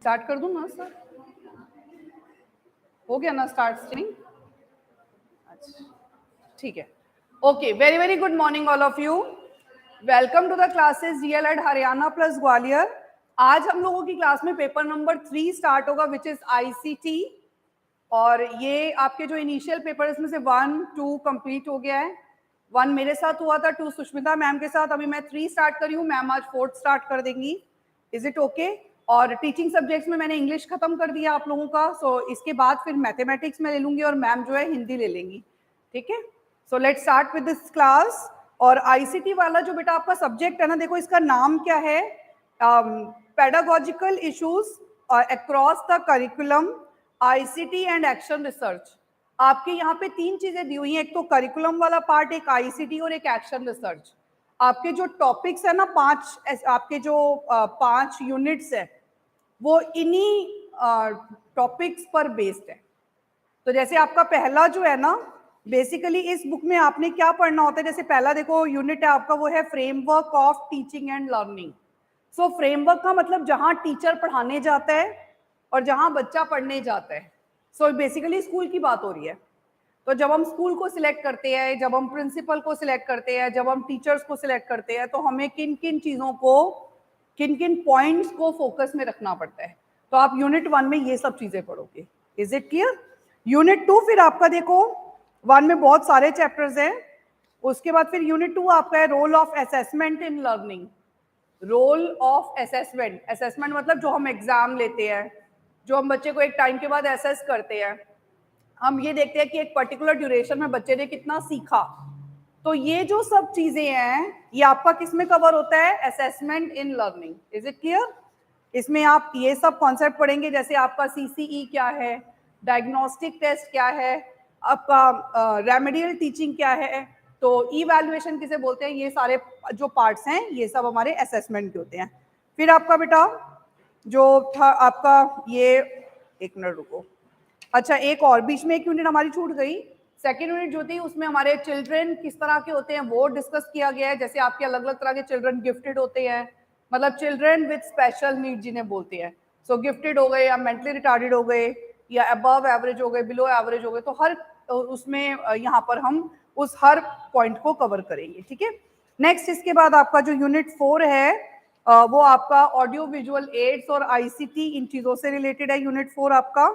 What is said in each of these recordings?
Start कर दूं ना सर? हो गया ना स्टार्टिंग? अच्छा ठीक है। Okay, very very good morning all of you. Welcome to the classes DElEd Haryana plus Gwalior. आज हम लोगों की क्लास में पेपर नंबर 3 स्टार्ट होगा विच इज आईसीटी। और ये आपके जो इनिशियल पेपर इसमें से 1, 2 कंप्लीट हो गया है। 1 मेरे साथ हुआ था, 2 सुष्मिता मैम के साथ। अभी मैं 3 स्टार्ट करी हूँ, मैम आज 4th स्टार्ट कर देंगी। Is it okay? और टीचिंग सब्जेक्ट्स में मैंने इंग्लिश खत्म कर दिया आप लोगों का। सो इसके बाद फिर मैथमेटिक्स में ले लूंगी और मैम जो है हिंदी ले लेंगी। ठीक है, so let's start with this class. और आईसीटी वाला जो बेटा आपका सब्जेक्ट है ना, देखो इसका नाम क्या है, pedagogical issues across the curriculum ICT and action research. आपके यहाँ पे 3 चीजें दी हुई हैं, एक तो करिकुलम वाला पार्ट, एक आईसीटी और एक एक्शन रिसर्च। आपके जो टॉपिक्स है ना 5, आपके जो 5 यूनिट्स है वो इन्हीं टॉपिक्स पर बेस्ड है। तो जैसे आपका पहला जो है ना, बेसिकली इस बुक में आपने क्या पढ़ना होता है, जैसे पहला देखो यूनिट है आपका, वो है framework of teaching and learning. So framework का मतलब जहां टीचर पढ़ाने जाता है और जहां बच्चा पढ़ने जाता है। सो बेसिकली स्कूल की बात हो रही है। तो जब हम स्कूल को सिलेक्ट करते हैं, जब हम प्रिंसिपल को सिलेक्ट करते हैं, जब हम टीचर्स को सिलेक्ट करते हैं, तो हमें किन किन चीज़ों को, किन किन पॉइंट्स को फोकस में रखना पड़ता है। तो आप यूनिट 1 में ये सब चीज़ें पढ़ोगे। Is it clear? यूनिट 2 फिर आपका देखो 1 में बहुत सारे चैप्टर्स हैं। उसके बाद फिर यूनिट 2 आपका है role of assessment in learning. Role of assessment, assessment मतलब जो हम एग्जाम लेते हैं, जो हम बच्चे को एक टाइम के बाद असेस करते हैं। हम ये देखते हैं कि एक पर्टिकुलर ड्यूरेशन में बच्चे ने कितना सीखा। तो ये जो सब चीजें हैं ये आपका किस में कवर होता है? Assessment in learning. Is it clear? इसमें आप ये सब कॉन्सेप्ट पढ़ेंगे, जैसे आपका सीसीई क्या है, डायग्नोस्टिक टेस्ट क्या है, आपका रेमेडियल टीचिंग क्या है, तो इवैल्यूएशन किसे बोलते हैं, ये सारे जो पार्ट्स हैं ये सब हमारे असेसमेंट के होते हैं। फिर आपका बेटा जो था आपका ये, एक मिनट रुको, अच्छा एक और बीच में एक यूनिट हमारी छूट गई। सेकेंड यूनिट जो थी उसमें हमारे चिल्ड्रन किस तरह के होते हैं वो डिस्कस किया गया है। जैसे आपके अलग अलग तरह के चिल्ड्रन गिफ्टेड होते हैं, मतलब चिल्ड्रन विद स्पेशल नीड जिन्हें बोलते हैं। सो गिफ्टेड हो गए या मेंटली रिटार्डेड हो गए या अबव एवरेज हो गए, बिलो एवरेज हो गए। तो हर उसमें यहाँ पर हम उस हर पॉइंट को कवर करेंगे। ठीक है, नेक्स्ट इसके बाद आपका जो यूनिट 4 है वो आपका ऑडियो विजुअल एड्स और आईसीटी इन चीजों से रिलेटेड है। यूनिट 4 आपका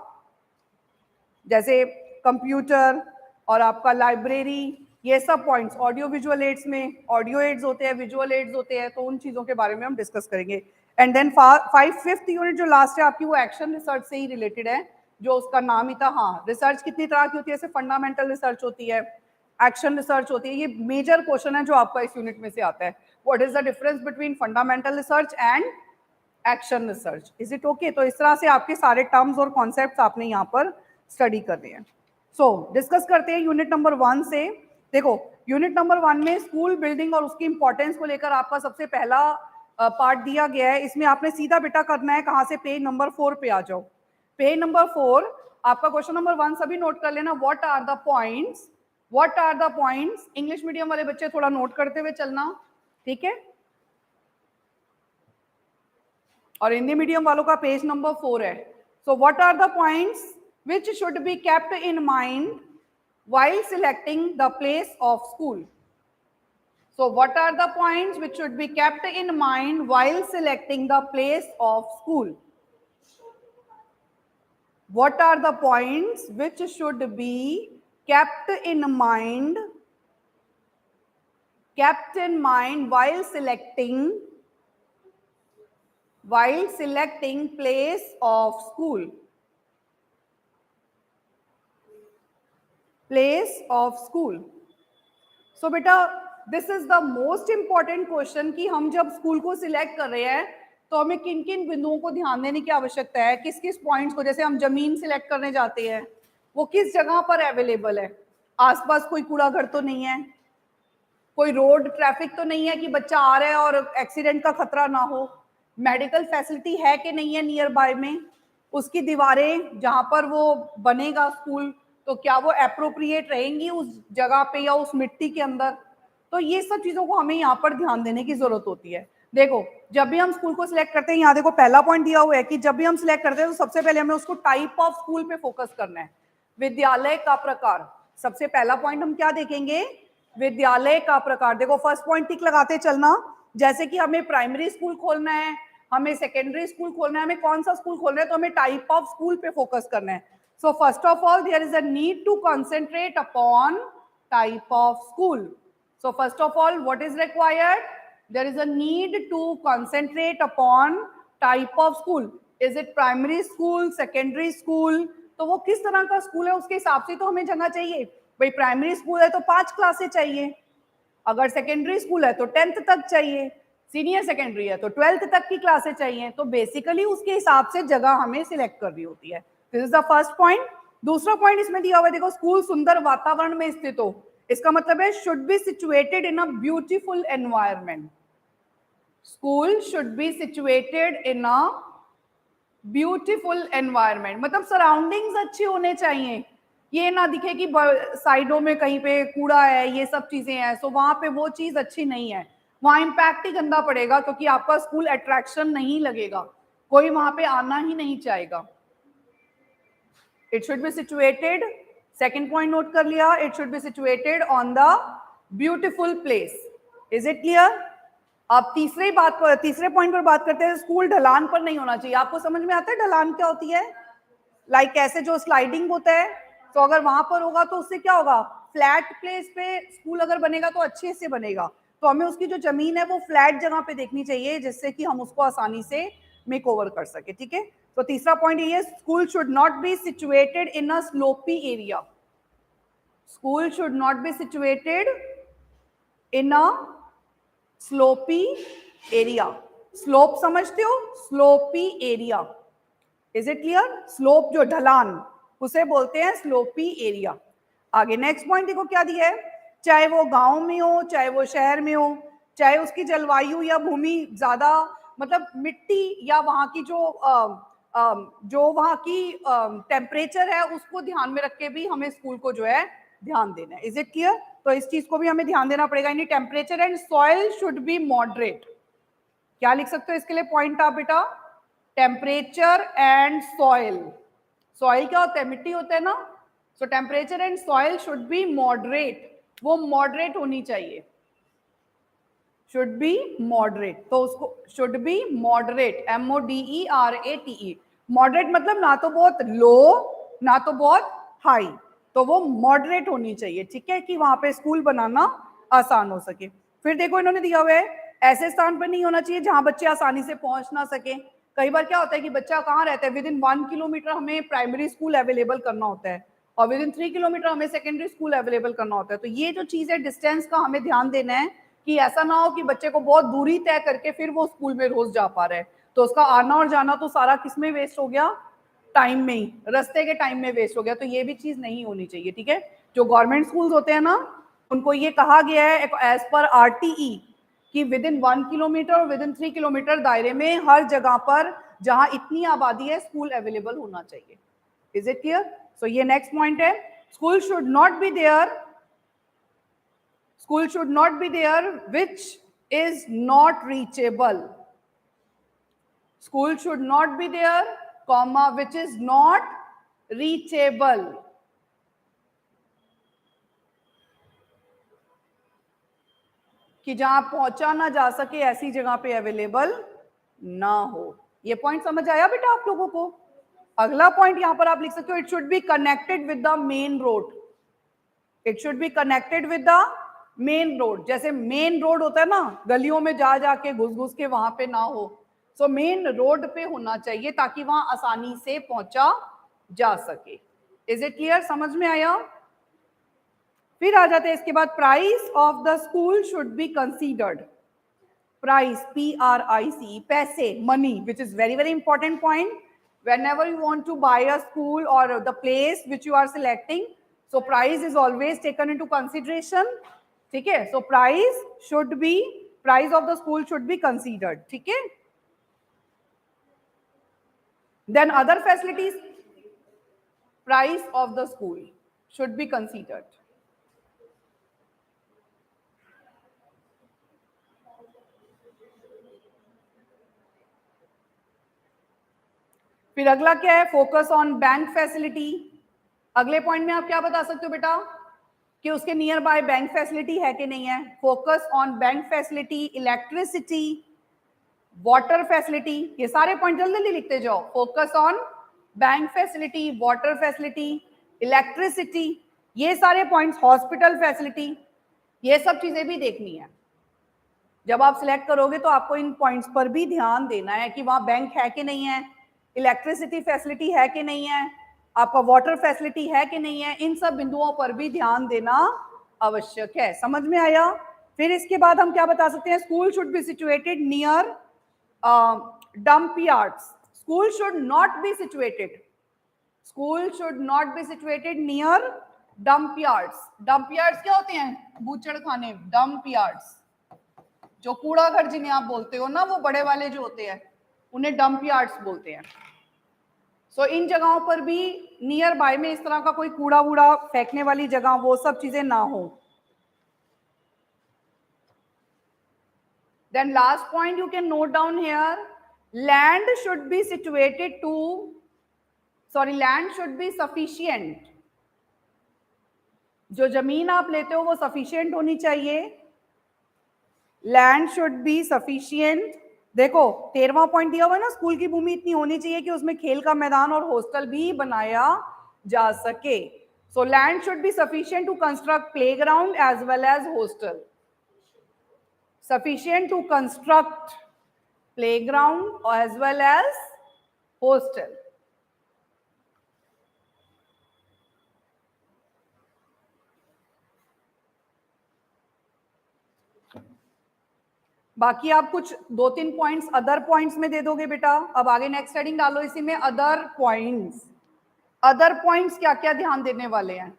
जैसे कंप्यूटर और आपका लाइब्रेरी, ये सब पॉइंट्स ऑडियो विजुअल एड्स में, ऑडियो एड्स होते हैं, विजुअल एड्स होते हैं, तो उन चीज़ों के बारे में हम डिस्कस करेंगे। एंड देन 5th यूनिट जो लास्ट है आपकी, वो एक्शन रिसर्च से ही रिलेटेड है, जो उसका नाम ही था। हाँ, रिसर्च कितनी तरह की होती है, जैसे फंडामेंटल रिसर्च होती है, एक्शन रिसर्च होती है। ये मेजर क्वेश्चन है जो आपका इस यूनिट में से आता है। What is the difference between fundamental research and action research? Is it okay? तो इस तरह से आपके सारे टर्म्स और कॉन्सेप्ट्स आपने यहाँ पर स्टडी करने हैं। सो डिस्कस करते हैं यूनिट नंबर 1 से। देखो यूनिट नंबर 1 में स्कूल बिल्डिंग और उसकी इंपॉर्टेंस को लेकर आपका सबसे पहला पार्ट दिया गया है। इसमें आपने सीधा बेटा करना है कहाँ से, पेज नंबर 4 पे आ जाओ। पेज नंबर 4 आपका क्वेश्चन नंबर 1 सभी नोट कर लेना। What are the points, what are the points. English medium वाले बच्चे थोड़ा नोट करते हुए चलना, ठीक है। और हिंदी मीडियम वालों का पेज नंबर 4 है। So what are the points which should be kept in mind while selecting the place of school? So what are the points which should be kept in mind while selecting the place of school? What are the points which should be kept in mind while selecting place of school? Place of school. So बेटा this is the most important question कि हम जब school को select कर रहे हैं तो हमें किन किन बिंदुओं को ध्यान देने की आवश्यकता है, किस किस पॉइंट्स को। जैसे हम जमीन सिलेक्ट करने जाते हैं, वो किस जगह पर अवेलेबल है, आसपास कोई कूड़ा घर तो नहीं है, कोई रोड ट्रैफिक तो नहीं है कि बच्चा आ रहा है और एक्सीडेंट का खतरा ना हो, मेडिकल फैसिलिटी है कि नहीं है नियर बाय में, उसकी दीवारें जहां पर वो बनेगा स्कूल तो क्या वो एप्रोप्रिएट रहेंगी उस जगह पे या उस मिट्टी के अंदर। तो ये सब चीजों को हमें यहाँ पर ध्यान देने की जरूरत होती है। देखो जब भी हम स्कूल को सिलेक्ट करते हैं, यहाँ देखो पहला पॉइंट दिया हुआ है कि जब भी हम सिलेक्ट करते हैं तो सबसे पहले हमें उसको टाइप ऑफ स्कूल पे फोकस करना है। विद्यालय का प्रकार, सबसे पहला पॉइंट हम क्या देखेंगे, विद्यालय का प्रकार। देखो फर्स्ट पॉइंट टिक लगाते चलना, जैसे कि हमें प्राइमरी स्कूल खोलना है, हमें सेकेंडरी स्कूल खोलना है, हमें कौन सा स्कूल खोलना है, तो हमें टाइप ऑफ स्कूल पे फोकस करना है। So first of all there is a need to concentrate upon type of school. So first of all what is required, there is a need to concentrate upon type of school. Is it primary school, secondary school? तो वो किस तरह का school है उसके हिसाब से तो हमें जगह चाहिए। भाई प्राइमरी स्कूल है तो 5 क्लासें चाहिए, अगर सेकेंडरी स्कूल है तो 10th तक चाहिए, सीनियर सेकेंडरी है तो 12th तक की क्लासें चाहिए। तो बेसिकली उसके हिसाब से जगह हमें सिलेक्ट करनी होती है। This is the first point. दूसरा पॉइंट इसमें दिया हुआ है, देखो स्कूल सुंदर वातावरण में स्थित हो, इसका मतलब है should B situated in a beautiful environment. School should B situated in a beautiful environment, मतलब सराउंडिंग्स अच्छे होने चाहिए। ये ना दिखे कि साइडों में कहीं पे कूड़ा है, ये सब चीजें हैं, सो वहां पे वो चीज अच्छी नहीं है, वहां इम्पैक्ट ही गंदा पड़ेगा, क्योंकि आपका स्कूल अट्रैक्शन नहीं लगेगा, कोई वहां पे आना ही नहीं चाहेगा। It should be situated, second point note कर लिया, it should be situated on the beautiful place. Is it clear? अब तीसरे पॉइंट पर बात करते हैं, स्कूल ढलान पर नहीं होना चाहिए। आपको समझ में आता है ढलान क्या होती है? लाइक ऐसे जो स्लाइडिंग होता है, तो अगर वहां पर होगा तो उससे क्या होगा, फ्लैट प्लेस पे स्कूल अगर बनेगा तो अच्छे से बनेगा। तो हमें उसकी जो जमीन है वो फ्लैट जगह पे देखनी चाहिए, जिससे कि हम उसको आसानी से मेक ओवर कर सके। ठीक है, तो तीसरा पॉइंट ये है, school should not B situated in a sloppy area. School should not B situated in a sloppy area. Slope समझते हो, sloppy area. Is it clear? Slope जो ढलान, उसे बोलते हैं स्लोपी एरिया। आगे नेक्स्ट पॉइंट देखो क्या दिया है, चाहे वो गांव में हो, चाहे वो शहर में हो, चाहे उसकी जलवायु या भूमि ज्यादा, मतलब मिट्टी या वहां की जो वहां की टेम्परेचर है उसको ध्यान में रख के भी हमें स्कूल को जो है ध्यान देना है। Is it clear? तो इस चीज को भी हमें ध्यान देना पड़ेगा। यानी temperature and soil should be moderate. क्या लिख सकते हो इसके लिए पॉइंट आप बेटा? Temperature and soil. सॉइल क्या होता है? मिट्टी होता है ना। सो temperature and soil should be moderate, वो मॉडरेट होनी चाहिए। शुड बी मॉडरेट, तो उसको should be moderate, MODERATE। Moderate मतलब ना तो बहुत लो ना तो बहुत हाई, तो वो मॉडरेट होनी चाहिए। ठीक है, कि वहां पे स्कूल बनाना आसान हो सके। फिर देखो इन्होंने दिया हुआ है, ऐसे स्थान पर नहीं होना चाहिए जहां बच्चे आसानी से पहुंच ना सके। कई बार क्या होता है कि बच्चा कहाँ रहता है, विद इन 1 किलोमीटर हमें प्राइमरी स्कूल अवेलेबल करना होता है, और विद इन 3 किलोमीटर हमें सेकेंडरी स्कूल अवेलेबल करना होता है। तो ये जो चीज है, डिस्टेंस का हमें ध्यान देना है, कि ऐसा ना हो कि बच्चे को बहुत दूरी तय करके फिर वो स्कूल में रोज जा पा रहे हैं, तो उसका आना और जाना तो सारा किसमें वेस्ट हो गया? टाइम में ही, रास्ते के टाइम में वेस्ट हो गया। तो ये भी चीज नहीं होनी चाहिए। ठीक है, जो गवर्नमेंट स्कूल होते हैं ना, उनको ये कहा गया है एज पर RTE कि विद इन 1 किलोमीटर और विद इन 3 किलोमीटर दायरे में हर जगह पर जहां इतनी आबादी है स्कूल अवेलेबल होना चाहिए। Is it clear? सो ये नेक्स्ट पॉइंट है, school should not be there, school should not be there which is not reachable. School should not be there, comma, which is not reachable. कि जहां पहुंचा ना जा सके, ऐसी जगह पे अवेलेबल ना हो। ये पॉइंट समझ आया बेटा आप लोगों को? अगला पॉइंट यहां पर आप लिख सकते हो, it should be connected with the main road. It should be connected with the main road. जैसे मेन रोड होता है ना, गलियों में जा जाके घुस घुस के वहां पे ना हो, सो मेन रोड पे होना चाहिए ताकि वहां आसानी से पहुंचा जा सके। Is it clear? समझ में आया? फिर आ जाते हैं इसके बाद, price of the school should be considered. Price, PRICE, पैसे, money, which is very very important point. whenever you want to buy a school or the place which you are selecting, so price is always taken into consideration. ठीक है, so price should be, price of the school should be considered. ठीक है, then other facilities, price of the school should be considered. फिर अगला क्या है, focus on bank facility. अगले point में आप क्या बता सकते हो बेटा कि उसके नियर बाय बैंक फैसिलिटी है कि नहीं है। Focus on bank facility, electricity, water facility, ये सारे पॉइंट जल्दी जल्दी लिखते जाओ। Focus on bank facility, water facility, electricity, ये सारे पॉइंट्स, हॉस्पिटल फैसिलिटी, ये सब चीजें भी देखनी है। जब आप सिलेक्ट करोगे तो आपको इन पॉइंट्स पर भी ध्यान देना है कि वहां बैंक है कि नहीं है, इलेक्ट्रिसिटी फैसिलिटी है कि नहीं है, आपका वाटर फैसिलिटी है कि नहीं है। इन सब बिंदुओं पर भी ध्यान देना आवश्यक है। समझ में आया। फिर इसके बाद हम क्या बता सकते हैं, school should B situated near dump yards. School should not be situated. School should not be situated near dump yards. Dump yards क्या होते हैं, बूचड़ खाने। Dump yards, जो कूड़ा घर जिन्हें आप बोलते हो ना, वो बड़े वाले जो होते हैं उन्हें डंप यार्ड्स बोलते हैं। सो इन जगहों पर भी नियर बाय में इस तरह का कोई कूड़ा वूड़ा फेंकने वाली जगह, वो सब चीजें ना हो। Then last point you can note down here, land should be situated to, land should be sufficient. जो जमीन आप लेते हो वो sufficient होनी चाहिए। Land should be sufficient. देखो 13वां पॉइंट दिया हुआ है ना, स्कूल की भूमि इतनी होनी चाहिए कि उसमें खेल का मैदान और हॉस्टल भी बनाया जा सके। So land should be sufficient to construct playground as well as hostel. Sufficient to construct playground as well as hostel. बाकी आप कुछ 2-3 पॉइंट्स अदर पॉइंट्स में दे दोगे बेटा। अब आगे नेक्स्ट हेडिंग डालो इसी में, अदर पॉइंट्स। अदर पॉइंट्स क्या क्या ध्यान देने वाले हैं।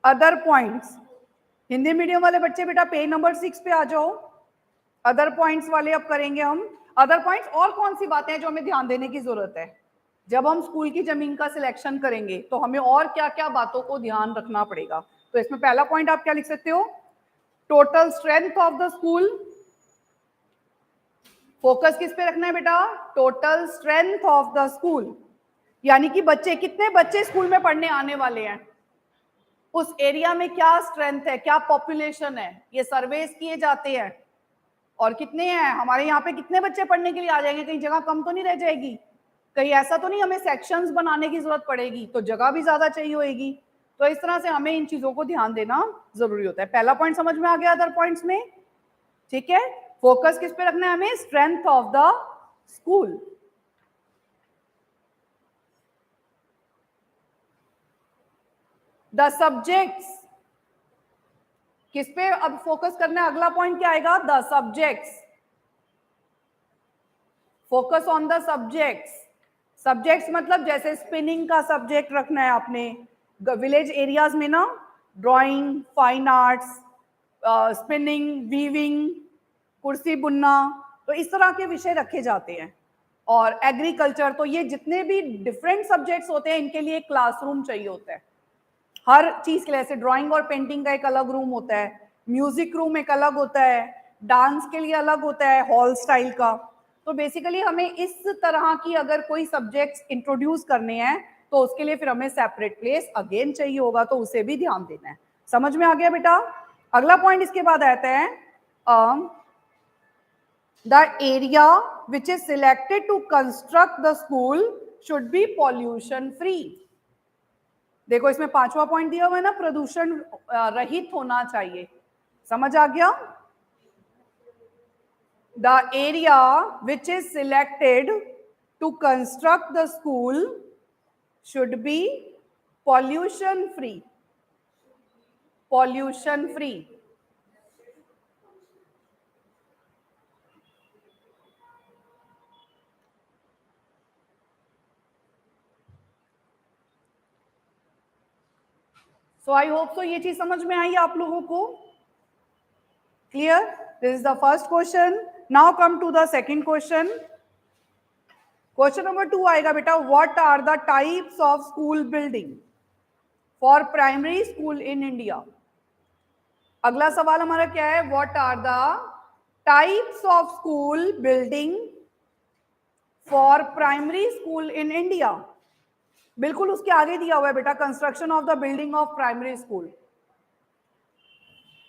अदर पॉइंट्स, हिंदी मीडियम वाले बच्चे बेटा पेज नंबर 6 पे आ जाओ। अदर पॉइंट्स वाले अब करेंगे हम। अदर पॉइंट्स और कौन सी बातें हैं जो हमें ध्यान देने की जरूरत है। जब हम स्कूल की जमीन का सिलेक्शन करेंगे तो हमें और क्या क्या बातों को ध्यान रखना पड़ेगा। तो इसमें पहला पॉइंट आप क्या लिख सकते हो, total strength of the school. Focus किस पे रखना है बेटा, total strength of the school, यानी कि बच्चे, कितने बच्चे स्कूल में पढ़ने आने वाले हैं, उस एरिया में क्या स्ट्रेंथ है, क्या पॉपुलेशन है, ये सर्वेस किए जाते हैं। और कितने हैं हमारे यहाँ पे, कितने बच्चे पढ़ने के लिए आ जाएंगे, कहीं जगह कम तो नहीं रह जाएगी, कहीं ऐसा तो नहीं हमें सेक्शंस बनाने की जरूरत पड़ेगी, तो जगह भी ज्यादा चाहिए होगी। तो इस तरह से हमें इन चीजों को ध्यान देना जरूरी होता है। पहला पॉइंट समझ में आ गया अदर पॉइंट्स में, ठीक है। फोकस किस पे रखना है हमें, strength of the school. The subjects, किस पे अब फोकस करना है, अगला पॉइंट क्या आएगा, the subjects. Focus on the subjects. Subjects मतलब जैसे स्पिनिंग का सब्जेक्ट रखना है आपने, विलेज एरियाज में ना drawing, fine arts, spinning, weaving, कुर्सी बुनना, तो इस तरह के विषय रखे जाते हैं। और एग्रीकल्चर, तो ये जितने भी डिफरेंट सब्जेक्ट्स होते हैं इनके लिए क्लासरूम चाहिए होता है हर चीज के लिए। ऐसे ड्राइंग और पेंटिंग का एक अलग रूम होता है, म्यूजिक रूम एक अलग होता है, डांस के लिए अलग होता है हॉल स्टाइल का। तो बेसिकली हमें इस तरह की अगर कोई सब्जेक्ट्स इंट्रोड्यूस करने हैं तो उसके लिए फिर हमें सेपरेट प्लेस अगेन चाहिए होगा, तो उसे भी ध्यान देना है। समझ में आ गया बेटा। अगला पॉइंट इसके बाद आता है, the area which is selected to construct the school should be pollution free. देखो इसमें 5वां पॉइंट दिया हुआ है ना, प्रदूषण रहित होना चाहिए। समझ आ गया। The area which is selected to construct the school should be pollution free. Pollution free. So I hope so ये चीज समझ में आई आप लोगों को। Clear? This is the first question. Now come to the second question. Question number 2 आएगा बेटा, what are the types of school building for primary school in India. अगला सवाल हमारा क्या है, what are the types of school building for primary school in India. बिल्कुल उसके आगे दिया हुआ है बेटा, construction of the building of primary school.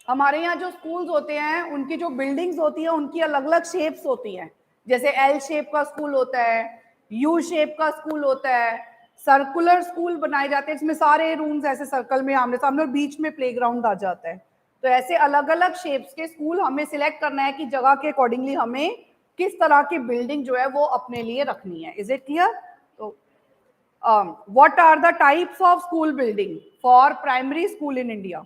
हमारे यहाँ जो स्कूल्स होते हैं उनकी जो बिल्डिंग्स होती है उनकी अलग अलग शेप्स होती हैं। जैसे एल शेप का स्कूल होता है, यू शेप का स्कूल होता है, सर्कुलर स्कूल बनाए जाते हैं, इसमें सारे रूम्स ऐसे सर्कल में आमने सामने और बीच में प्लेग्राउंड आ जाता है। तो ऐसे अलग अलग शेप्स के स्कूल हमें सिलेक्ट करना है कि जगह के अकॉर्डिंगली हमें किस तरह की बिल्डिंग जो है वो अपने लिए रखनी है। Is it clear? तो what are the types of school building for primary school in India.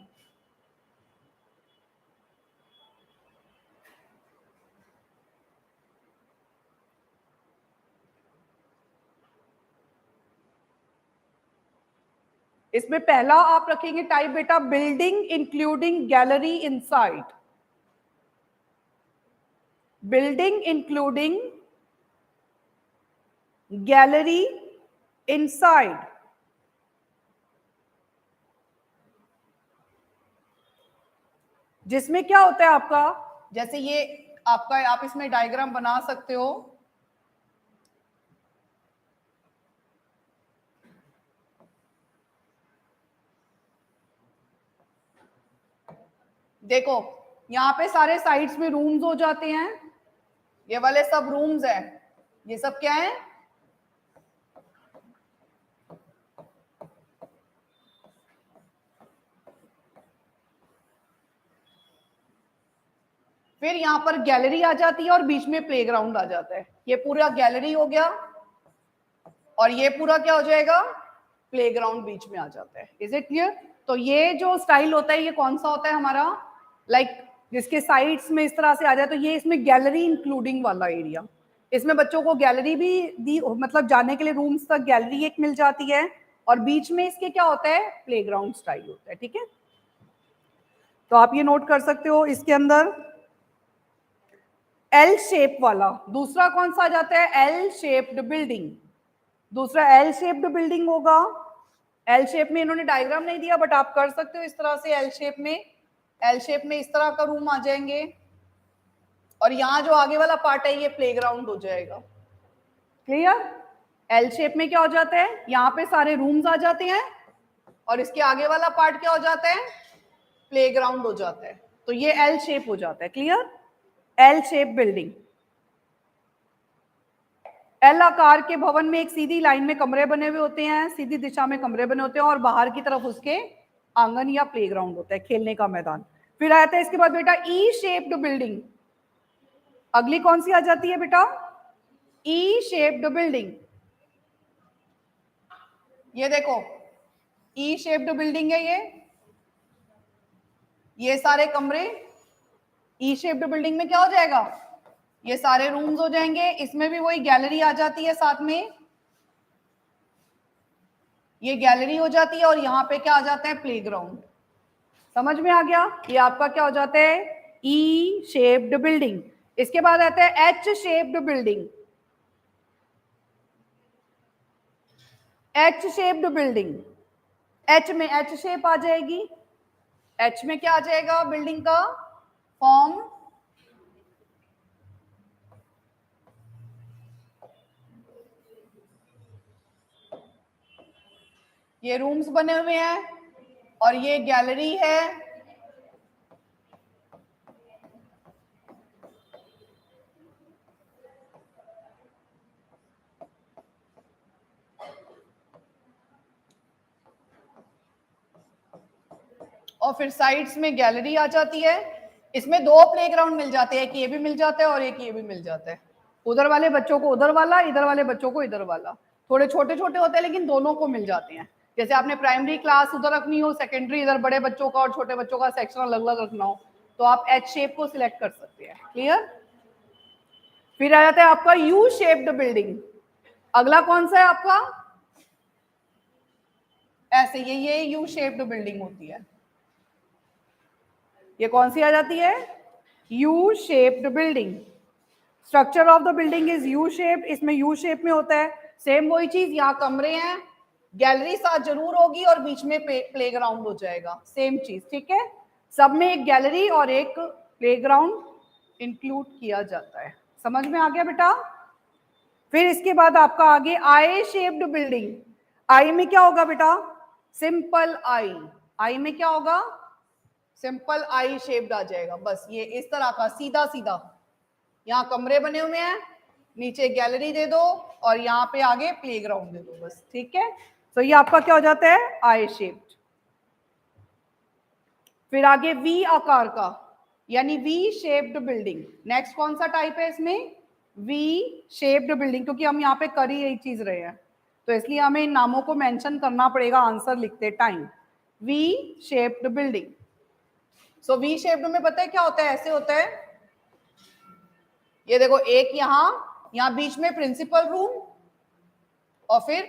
इसमें पहला आप रखेंगे टाइप बेटा, building including gallery inside. Building including gallery inside. जिसमें क्या होता है आपका, जैसे ये आपका, आप इसमें डायग्राम बना सकते हो। देखो यहाँ पे सारे साइड्स में रूम्स हो जाते हैं, ये वाले सब रूम्स हैं, ये सब क्या है, फिर यहाँ पर गैलरी आ जाती है और बीच में प्लेग्राउंड आ जाता है। ये पूरा गैलरी हो गया और ये पूरा क्या हो जाएगा, प्लेग्राउंड बीच में आ जाता है। Is it clear? तो ये जो स्टाइल होता है ये कौन सा होता है हमारा, लाइक जिसके साइड्स में इस तरह से आ जाए, तो ये इसमें गैलरी इंक्लूडिंग वाला एरिया। इसमें बच्चों को गैलरी भी दी, मतलब जाने के लिए रूम्स तक गैलरी एक मिल जाती है और बीच में इसके क्या होता है, प्लेग्राउंड स्टाइल होता है। ठीक है, तो आप ये नोट कर सकते हो। इसके अंदर एल शेप वाला दूसरा कौन सा आ जाता है, एल शेप्ड बिल्डिंग। दूसरा एल शेप्ड बिल्डिंग होगा। एल शेप में इन्होंने डायग्राम नहीं दिया बट आप कर सकते हो इस तरह से। एल शेप में, एल शेप में इस तरह का रूम आ जाएंगे और यहाँ जो आगे वाला पार्ट है ये प्लेग्राउंड हो जाएगा। क्लियर? एल शेप में क्या हो जाता है, यहाँ पे सारे रूम्स आ जाते हैं और इसके आगे वाला पार्ट क्या हो जाता है, प्लेग्राउंड हो जाता है। तो ये एल शेप हो जाता है। Clear? L shape building. L आकार के भवन में एक सीधी लाइन में कमरे बने हुए होते हैं, सीधी दिशा में कमरे बने होते हैं और बाहर की तरफ उसके आंगन या प्लेग्राउंड होता है, खेलने का मैदान। फिर आता है इसके बाद बेटा ई शेप्ड बिल्डिंग। अगली कौन सी आ जाती है बेटा, ई शेप्ड बिल्डिंग। ये देखो ई शेप्ड बिल्डिंग है ये सारे कमरे ई शेप्ड बिल्डिंग में क्या हो जाएगा, ये सारे रूम्स हो जाएंगे। इसमें भी वही गैलरी आ जाती है साथ में, ये गैलरी हो जाती है और यहाँ पे क्या आ जाता है, प्लेग्राउंड। समझ में आ गया? ये आपका क्या हो जाता है, ई शेप्ड बिल्डिंग। इसके बाद आता है H shaped building. H shaped building, H में एच शेप आ जाएगी। एच में क्या आ जाएगा, बिल्डिंग का फॉर्म, ये रूम्स बने हुए हैं और ये गैलरी है। और फिर साइड्स में गैलरी आ जाती है। इसमें दो प्लेग्राउंड मिल जाते हैं, एक ये भी मिल जाता है और एक ये भी मिल जाता है। उधर वाले बच्चों को उधर वाला, इधर वाले बच्चों को इधर वाला। थोड़े छोटे छोटे होते हैं लेकिन दोनों को मिल जाते हैं। जैसे आपने प्राइमरी क्लास उधर रखनी हो, सेकेंडरी इधर बड़े बच्चों का और छोटे बच्चों का सेक्शन अलग अलग रखना हो, तो आप एच शेप को सिलेक्ट कर सकते हैं। क्लियर? फिर आ जाता है आपका यू शेप्ड बिल्डिंग। अगला कौन सा है आपका, ऐसे ये यू शेप्ड बिल्डिंग होती है। ये कौन सी आ जाती है, U shaped building. Structure of the building is U shape, इसमें यू शेप में होता है। सेम वही चीज, यहाँ कमरे हैं, गैलरी साथ जरूर होगी और बीच में प्लेग्राउंड हो जाएगा, सेम चीज, ठीक है। सब में एक गैलरी और एक प्लेग्राउंड इंक्लूड किया जाता है। समझ में आ गया बेटा? फिर इसके बाद आपका आगे आई शेप्ड बिल्डिंग। आई में क्या होगा बेटा? Simple I. आई में क्या होगा? सिंपल आई शेप्ड आ जाएगा, बस ये इस तरह का सीधा सीधा। यहाँ कमरे बने हुए हैं, नीचे गैलरी दे दो और यहाँ पे आगे प्लेग्राउंड दे दो, बस, ठीक है। तो ये आपका क्या हो जाता है? आई शेप्ड। फिर आगे वी आकार का, यानी वी शेप्ड बिल्डिंग। नेक्स्ट कौन सा टाइप है इसमें? वी शेप्ड बिल्डिंग, क्योंकि हम यहाँ पे कर ही यही चीज रहे हैं, तो इसलिए हमें इन नामों को मेंशन करना पड़ेगा आंसर लिखते time. V shaped building. So V shaped में पता है क्या होता है? ऐसे होता है, ये देखो, एक यहाँ बीच में प्रिंसिपल रूम और फिर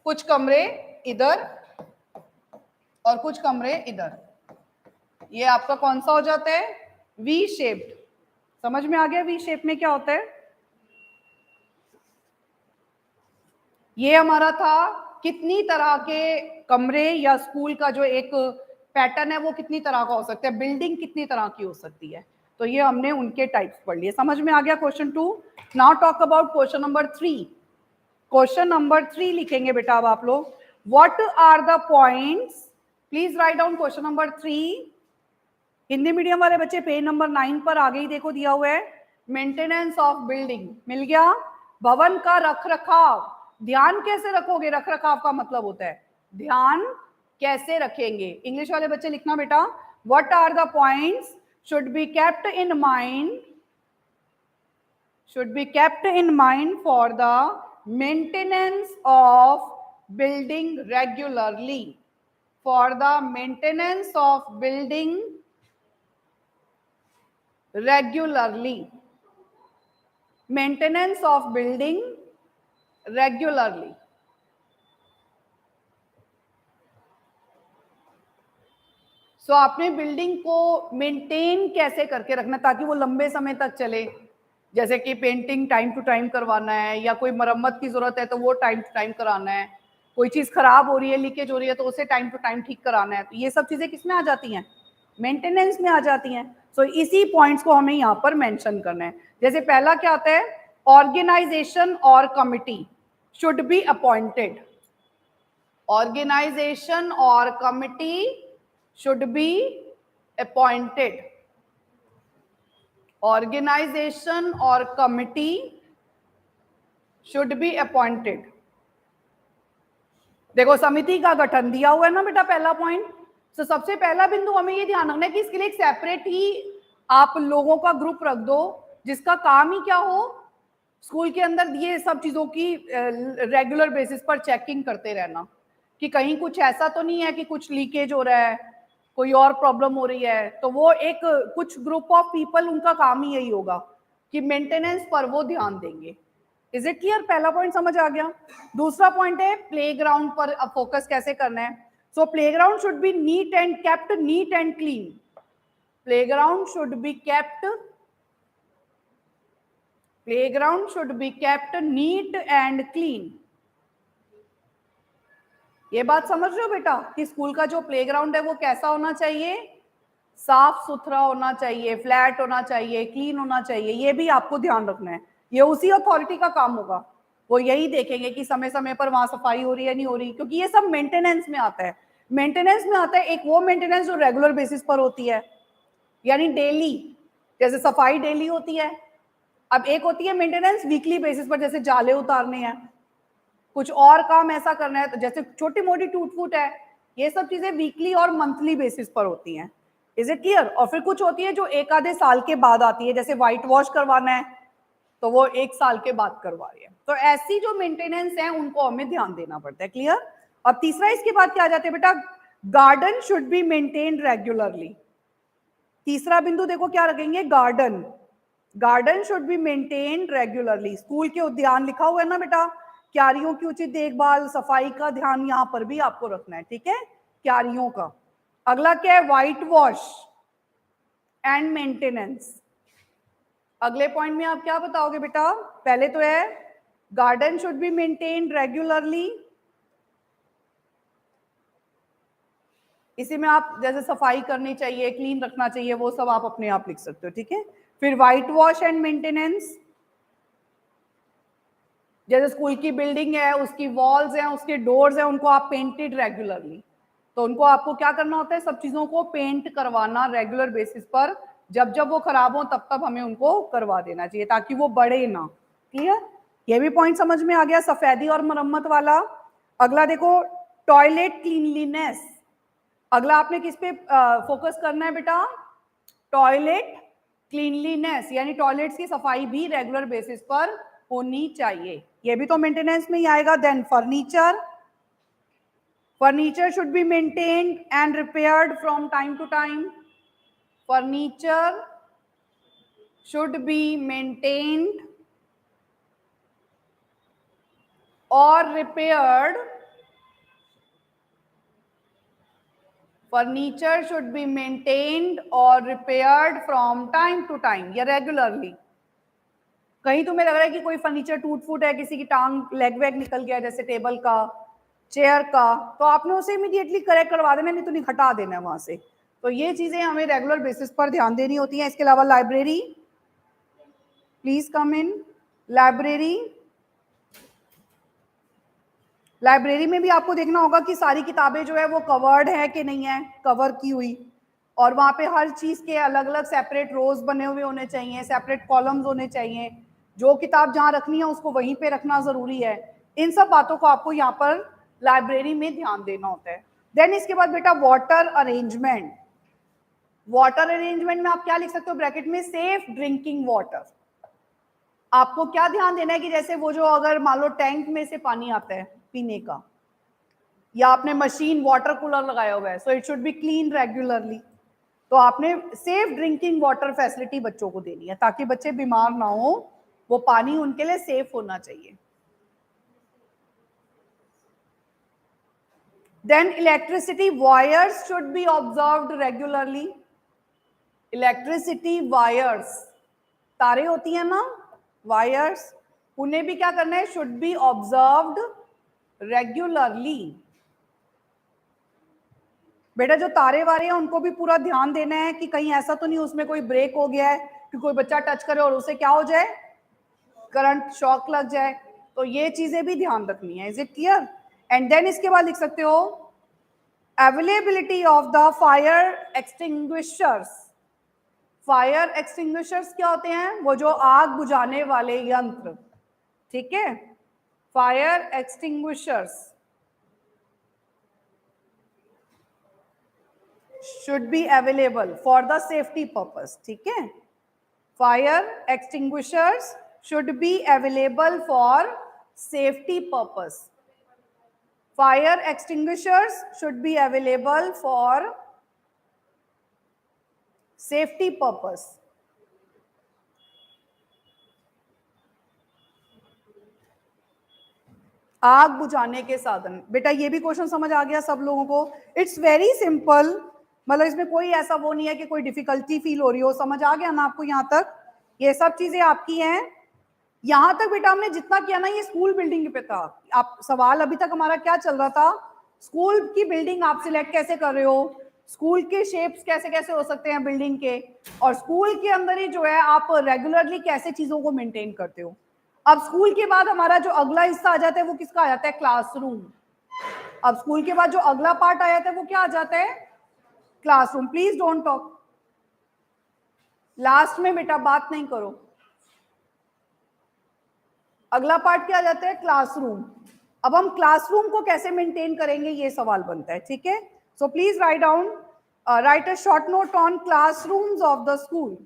कुछ कमरे इधर और कुछ कमरे इधर। ये आपका कौन सा हो जाता है? V shaped. समझ में आ गया वी शेप में क्या होता है? ये हमारा था कितनी तरह के कमरे या स्कूल का जो एक पैटर्न है वो कितनी तरह का हो सकता है, बिल्डिंग कितनी तरह की हो सकती है, तो ये हमने उनके टाइप्स पढ़ लिए। समझ में आ गया question 2। Now talk about question number 3। Question number 3 लिखेंगे बेटा अब आप लोग। What are the points, please write down question number 3। Hindi medium वाले बच्चे पेज नंबर 9 पर आगे ही देखो दिया हुआ है, मेंटेनेंस ऑफ बिल्डिंग। मिल गया? भवन का रख रखाव। ध्यान कैसे रखोगे? रख रखाव का मतलब होता है ध्यान कैसे रखेंगे। इंग्लिश वाले बच्चे लिखना बेटा, what are the points should be kept in mind for the maintenance of building regularly, for the maintenance of building regularly, maintenance of building regularly। सो आपने बिल्डिंग को मेंटेन कैसे करके रखना ताकि वो लंबे समय तक चले, जैसे कि पेंटिंग टाइम टू टाइम करवाना है, या कोई मरम्मत की जरूरत है तो वो टाइम टू टाइम कराना है, कोई चीज खराब हो रही है, लीकेज हो रही है तो उसे टाइम टू टाइम ठीक कराना है। तो ये सब चीजें किसमें आ जाती हैं? मेंटेनेंस में आ जाती हैं। सो इसी पॉइंट्स को हमें यहाँ पर मेंशन करना है। जैसे पहला क्या आता है? ऑर्गेनाइजेशन और committee should be appointed. Organisation और committee should be appointed। Organization or committee should be appointed। देखो समिति का गठन दिया हुआ है ना बेटा, पहला पॉइंट। तो सबसे पहला बिंदु हमें ये ध्यान रखना है कि इसके लिए एक सेपरेट ही आप लोगों का ग्रुप रख दो जिसका काम ही क्या हो, स्कूल के अंदर ये सब चीजों की रेगुलर बेसिस पर चेकिंग करते रहना कि कहीं कुछ ऐसा तो नहीं है कि कुछ लीकेज हो रहा है, कोई और प्रॉब्लम हो रही है। तो वो एक कुछ ग्रुप ऑफ पीपल, उनका काम ही यही होगा कि मेंटेनेंस पर वो ध्यान देंगे। Is it clear? पहला पॉइंट समझ आ गया। दूसरा पॉइंट है प्लेग्राउंड पर अब फोकस कैसे करना है। So playground should be neat and kept neat and clean. Playground should be kept neat and clean. ये बात समझ रहे हो बेटा कि स्कूल का जो प्लेग्राउंड है वो कैसा होना चाहिए? साफ सुथरा होना चाहिए, फ्लैट होना चाहिए, क्लीन होना चाहिए। ये भी आपको ध्यान रखना है। ये उसी अथॉरिटी का काम होगा, वो यही देखेंगे कि समय समय पर वहां सफाई हो रही है नहीं हो रही, क्योंकि ये सब मेंटेनेंस में आता है। मेंटेनेंस में आता है एक वो मेंटेनेंस जो रेगुलर बेसिस पर होती है, यानी डेली, जैसे सफाई डेली होती है। अब एक होती है मेंटेनेंस वीकली बेसिस पर, जैसे जाले उतारने हैं, कुछ और काम ऐसा करना है, तो जैसे छोटी मोटी टूट फूट है, ये सब चीजें वीकली और मंथली बेसिस पर होती हैं। Is it clear? और फिर कुछ होती है जो एक आधे साल के बाद आती है, जैसे व्हाइट वॉश करवाना है तो वो 1 साल के बाद करवा रही है। तो ऐसी जो मेंटेनेंस है उनको हमें ध्यान देना पड़ता है। क्लियर? अब तीसरा इसके बाद क्या आ जाता है बेटा? Garden should be maintained regularly. तीसरा बिंदु देखो क्या रखेंगे? Garden should be maintained regularly. School के उद्यान लिखा हुआ है ना बेटा, क्यारियों की उचित देखभाल, सफाई का ध्यान यहाँ पर भी आपको रखना है, ठीक है, क्यारियों का। अगला क्या है? White wash and maintenance. अगले पॉइंट में आप क्या बताओगे बेटा? पहले तो है garden should be maintained regularly, इसी में आप जैसे सफाई करनी चाहिए, क्लीन रखना चाहिए, वो सब आप अपने आप लिख सकते हो, ठीक है। फिर व्हाइट वॉश एंड मेंटेनेंस, जैसे स्कूल की बिल्डिंग है, उसकी वॉल्स हैं, उसके डोर्स हैं, उनको आप पेंटेड रेगुलरली, तो उनको आपको क्या करना होता है? सब चीजों को पेंट करवाना रेगुलर बेसिस पर, जब जब वो खराब हो तब तब हमें उनको करवा देना चाहिए ताकि वो बढ़े ना। क्लियर? ये भी पॉइंट समझ में आ गया, सफेदी और मरम्मत वाला। अगला देखो, टॉयलेट क्लीनलीनेस। अगला आपने किस पे फोकस करना है बेटा? टॉयलेट क्लीनलीनेस, यानी टॉयलेट्स की सफाई भी रेगुलर बेसिस पर होनी चाहिए, ये भी तो मेंटेनेंस में ही आएगा। Then furniture, furniture should be maintained and repaired from time to time. Furniture should be maintained or repaired. Furniture should be maintained or repaired from time to time या regularly. कहीं तुम्हें लग रहा है कि कोई फर्नीचर टूट फूट है, किसी की टांग लेग वेग निकल गया, जैसे टेबल का, चेयर का, तो आपने उसे इमीडिएटली करेक्ट करवा देना, नहीं तो नहीं हटा देना है वहां से। तो ये चीजें हमें रेगुलर बेसिस पर ध्यान देनी होती हैं। इसके अलावा library, please come in. Library, library में भी आपको देखना होगा कि सारी किताबें जो है वो कवर्ड है कि नहीं है, कवर की हुई, और वहां पे हर चीज के अलग अलग सेपरेट रोज बने हुए होने चाहिए, सेपरेट कॉलम्स होने चाहिए, जो किताब जहां रखनी है उसको वहीं पे रखना जरूरी है। इन सब बातों को आपको यहाँ पर लाइब्रेरी में ध्यान देना होता है। देन इसके बाद बेटा वाटर अरेंजमेंट। वाटर अरेंजमेंट में आप क्या लिख सकते हो ब्रैकेट में? Safe drinking water. आपको क्या ध्यान देना है कि जैसे वो जो अगर मान लो टैंक में से पानी आता है पीने का, या आपने मशीन वाटर कूलर लगाया हुआ है, सो it should be clean regularly. तो आपने सेफ ड्रिंकिंग वाटर फैसिलिटी बच्चों को देनी है ताकि बच्चे बीमार ना हो, वो पानी उनके लिए सेफ होना चाहिए। Then electricity wires should be observed regularly. Electricity wires, तारे होती हैं ना, वायर्स, उन्हें भी क्या करना है? Should be observed regularly. बेटा जो तारे वारे हैं उनको भी पूरा ध्यान देना है कि कहीं ऐसा तो नहीं उसमें कोई ब्रेक हो गया है कि कोई बच्चा टच करे और उसे क्या हो जाए? करंट शॉक लग जाए। तो ये चीजें भी ध्यान रखनी है। Is it clear? And then इसके बाद लिख सकते हो availability of the fire extinguishers. Fire extinguishers क्या होते हैं? वो जो आग बुझाने वाले यंत्र, ठीक है, fire extinguishers should be available for the safety purpose, ठीक है। fire extinguishers should be available for safety purpose. Fire extinguishers should be available for safety purpose. आग बुझाने के साधन। बेटा ये भी क्वेश्चन समझ आ गया सब लोगों को? इट्स वेरी सिंपल, मतलब इसमें कोई ऐसा वो नहीं है कि कोई डिफिकल्टी फील हो रही हो। समझ आ गया ना आपको यहाँ तक? ये सब चीजें आपकी हैं। यहाँ तक बेटा हमने जितना किया ना ये स्कूल बिल्डिंग पे था। आप सवाल अभी तक हमारा क्या चल रहा था? स्कूल की बिल्डिंग आप सिलेक्ट कैसे कर रहे हो, स्कूल के शेप्स कैसे कैसे हो सकते हैं बिल्डिंग के, और स्कूल के अंदर ही जो है आप रेगुलरली कैसे चीजों को मेंटेन करते हो। अब स्कूल के बाद हमारा जो अगला हिस्सा आ जाता है वो किसका आ जाता है? क्लासरूम। अब स्कूल के बाद जो अगला पार्ट आ जाता है वो क्या आ जाता है? Classroom. Please don't talk, last में बेटा बात नहीं करो। अगला पार्ट क्या आ जाता है? क्लासरूम। अब हम क्लासरूम को कैसे मेंटेन करेंगे ये सवाल बनता है, ठीक है। So please write down, right a short note on classrooms of the school.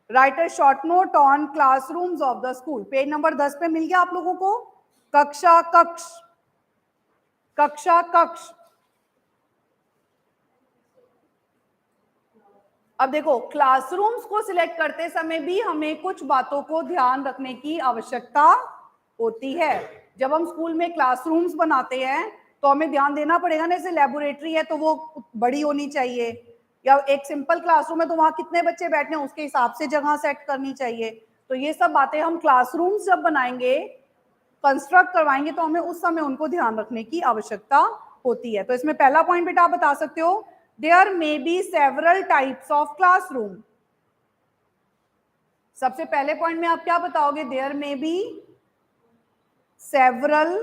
Right a short note on classrooms of the school. Page number 10 पे मिल गया आप लोगों को? कक्षा कक्ष, कक्षा कक्ष। अब देखो क्लासरूम्स को सिलेक्ट करते समय भी हमें कुछ बातों को ध्यान रखने की आवश्यकता होती है। जब हम स्कूल में क्लासरूम्स बनाते हैं तो हमें ध्यान देना पड़ेगा ना, जैसे लेबोरेटरी है तो वो बड़ी होनी चाहिए, या एक सिंपल क्लासरूम है तो वहां कितने बच्चे बैठने हैं उसके हिसाब से जगह सेट करनी चाहिए। तो ये सब बातें हम क्लासरूम्स जब बनाएंगे, कंस्ट्रक्ट करवाएंगे, तो हमें उस समय उनको ध्यान रखने की आवश्यकता होती है। तो इसमें पहला पॉइंट बेटा आप बता सकते हो, there may be several types of classroom. सबसे पहले पॉइंट में आप क्या बताओगे? There may be several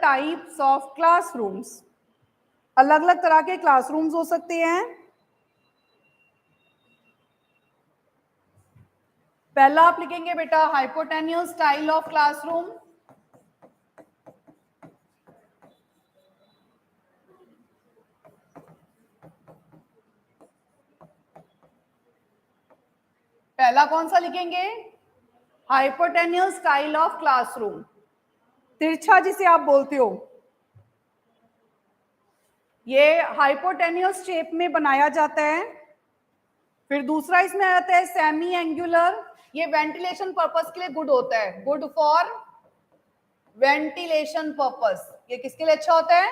types of classrooms. अलग अलग तरह के क्लासरूम्स हो सकते हैं। पहला आप लिखेंगे बेटा हाइपोटेन्यूस स्टाइल ऑफ क्लासरूम। पहला कौन सा लिखेंगे? हाइपोटेन्यूस स्टाइल ऑफ क्लासरूम, तिरछा जिसे आप बोलते हो। ये हाइपोटेन्यूस शेप में बनाया जाता है। फिर दूसरा इसमें आता है सेमी एंगुलर। ये वेंटिलेशन पर्पस के लिए गुड होता है, गुड फॉर वेंटिलेशन पर्पस। ये किसके लिए अच्छा होता है?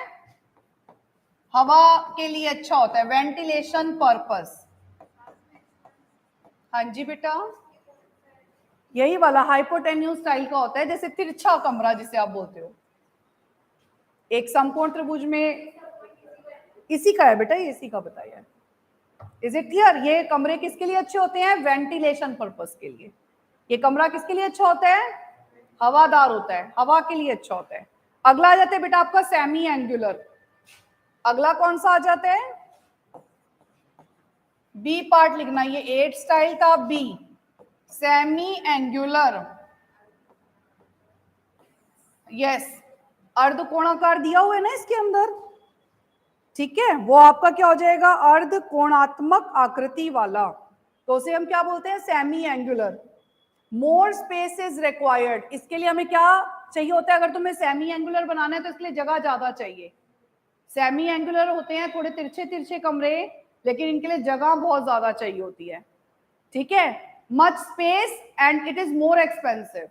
हवा के लिए अच्छा होता है, वेंटिलेशन पर्पस। हाँ जी बेटा, यही वाला हाइपोटेन्यूस स्टाइल का होता है, जैसे तिरछा कमरा जिसे आप बोलते हो। एक समकोण त्रिभुज में इसी का है बेटा, ये इसी का बताया। Is it clear? ये कमरे किसके लिए अच्छे होते हैं? वेंटिलेशन पर्पस के लिए। ये कमरा किसके लिए अच्छा होता है? हवादार होता है, हवा के लिए अच्छा होता है। अगला आ जाता है बेटा आपका सेमी एंगुलर। अगला कौन सा आ जाता है? बी पार्ट लिखना, ये 8 स्टाइल का बी, सेमी एंगुलर। यस, अर्धकोणाकार दिया हुआ है ना इसके अंदर, ठीक है, वो आपका क्या हो जाएगा? अर्धकोणात्मक आकृति वाला। तो उसे हम क्या बोलते हैं? Semi angular. More space is required. इसके लिए हमें क्या चाहिए होता है? अगर तुम्हें सेमी एंगुलर बनाना है तो इसके लिए जगह ज्यादा चाहिए। सेमी एंगुलर होते हैं थोड़े तिरछे तिरछे कमरे, लेकिन इनके लिए जगह बहुत ज्यादा चाहिए होती है, ठीक है। Much space and it is more expensive.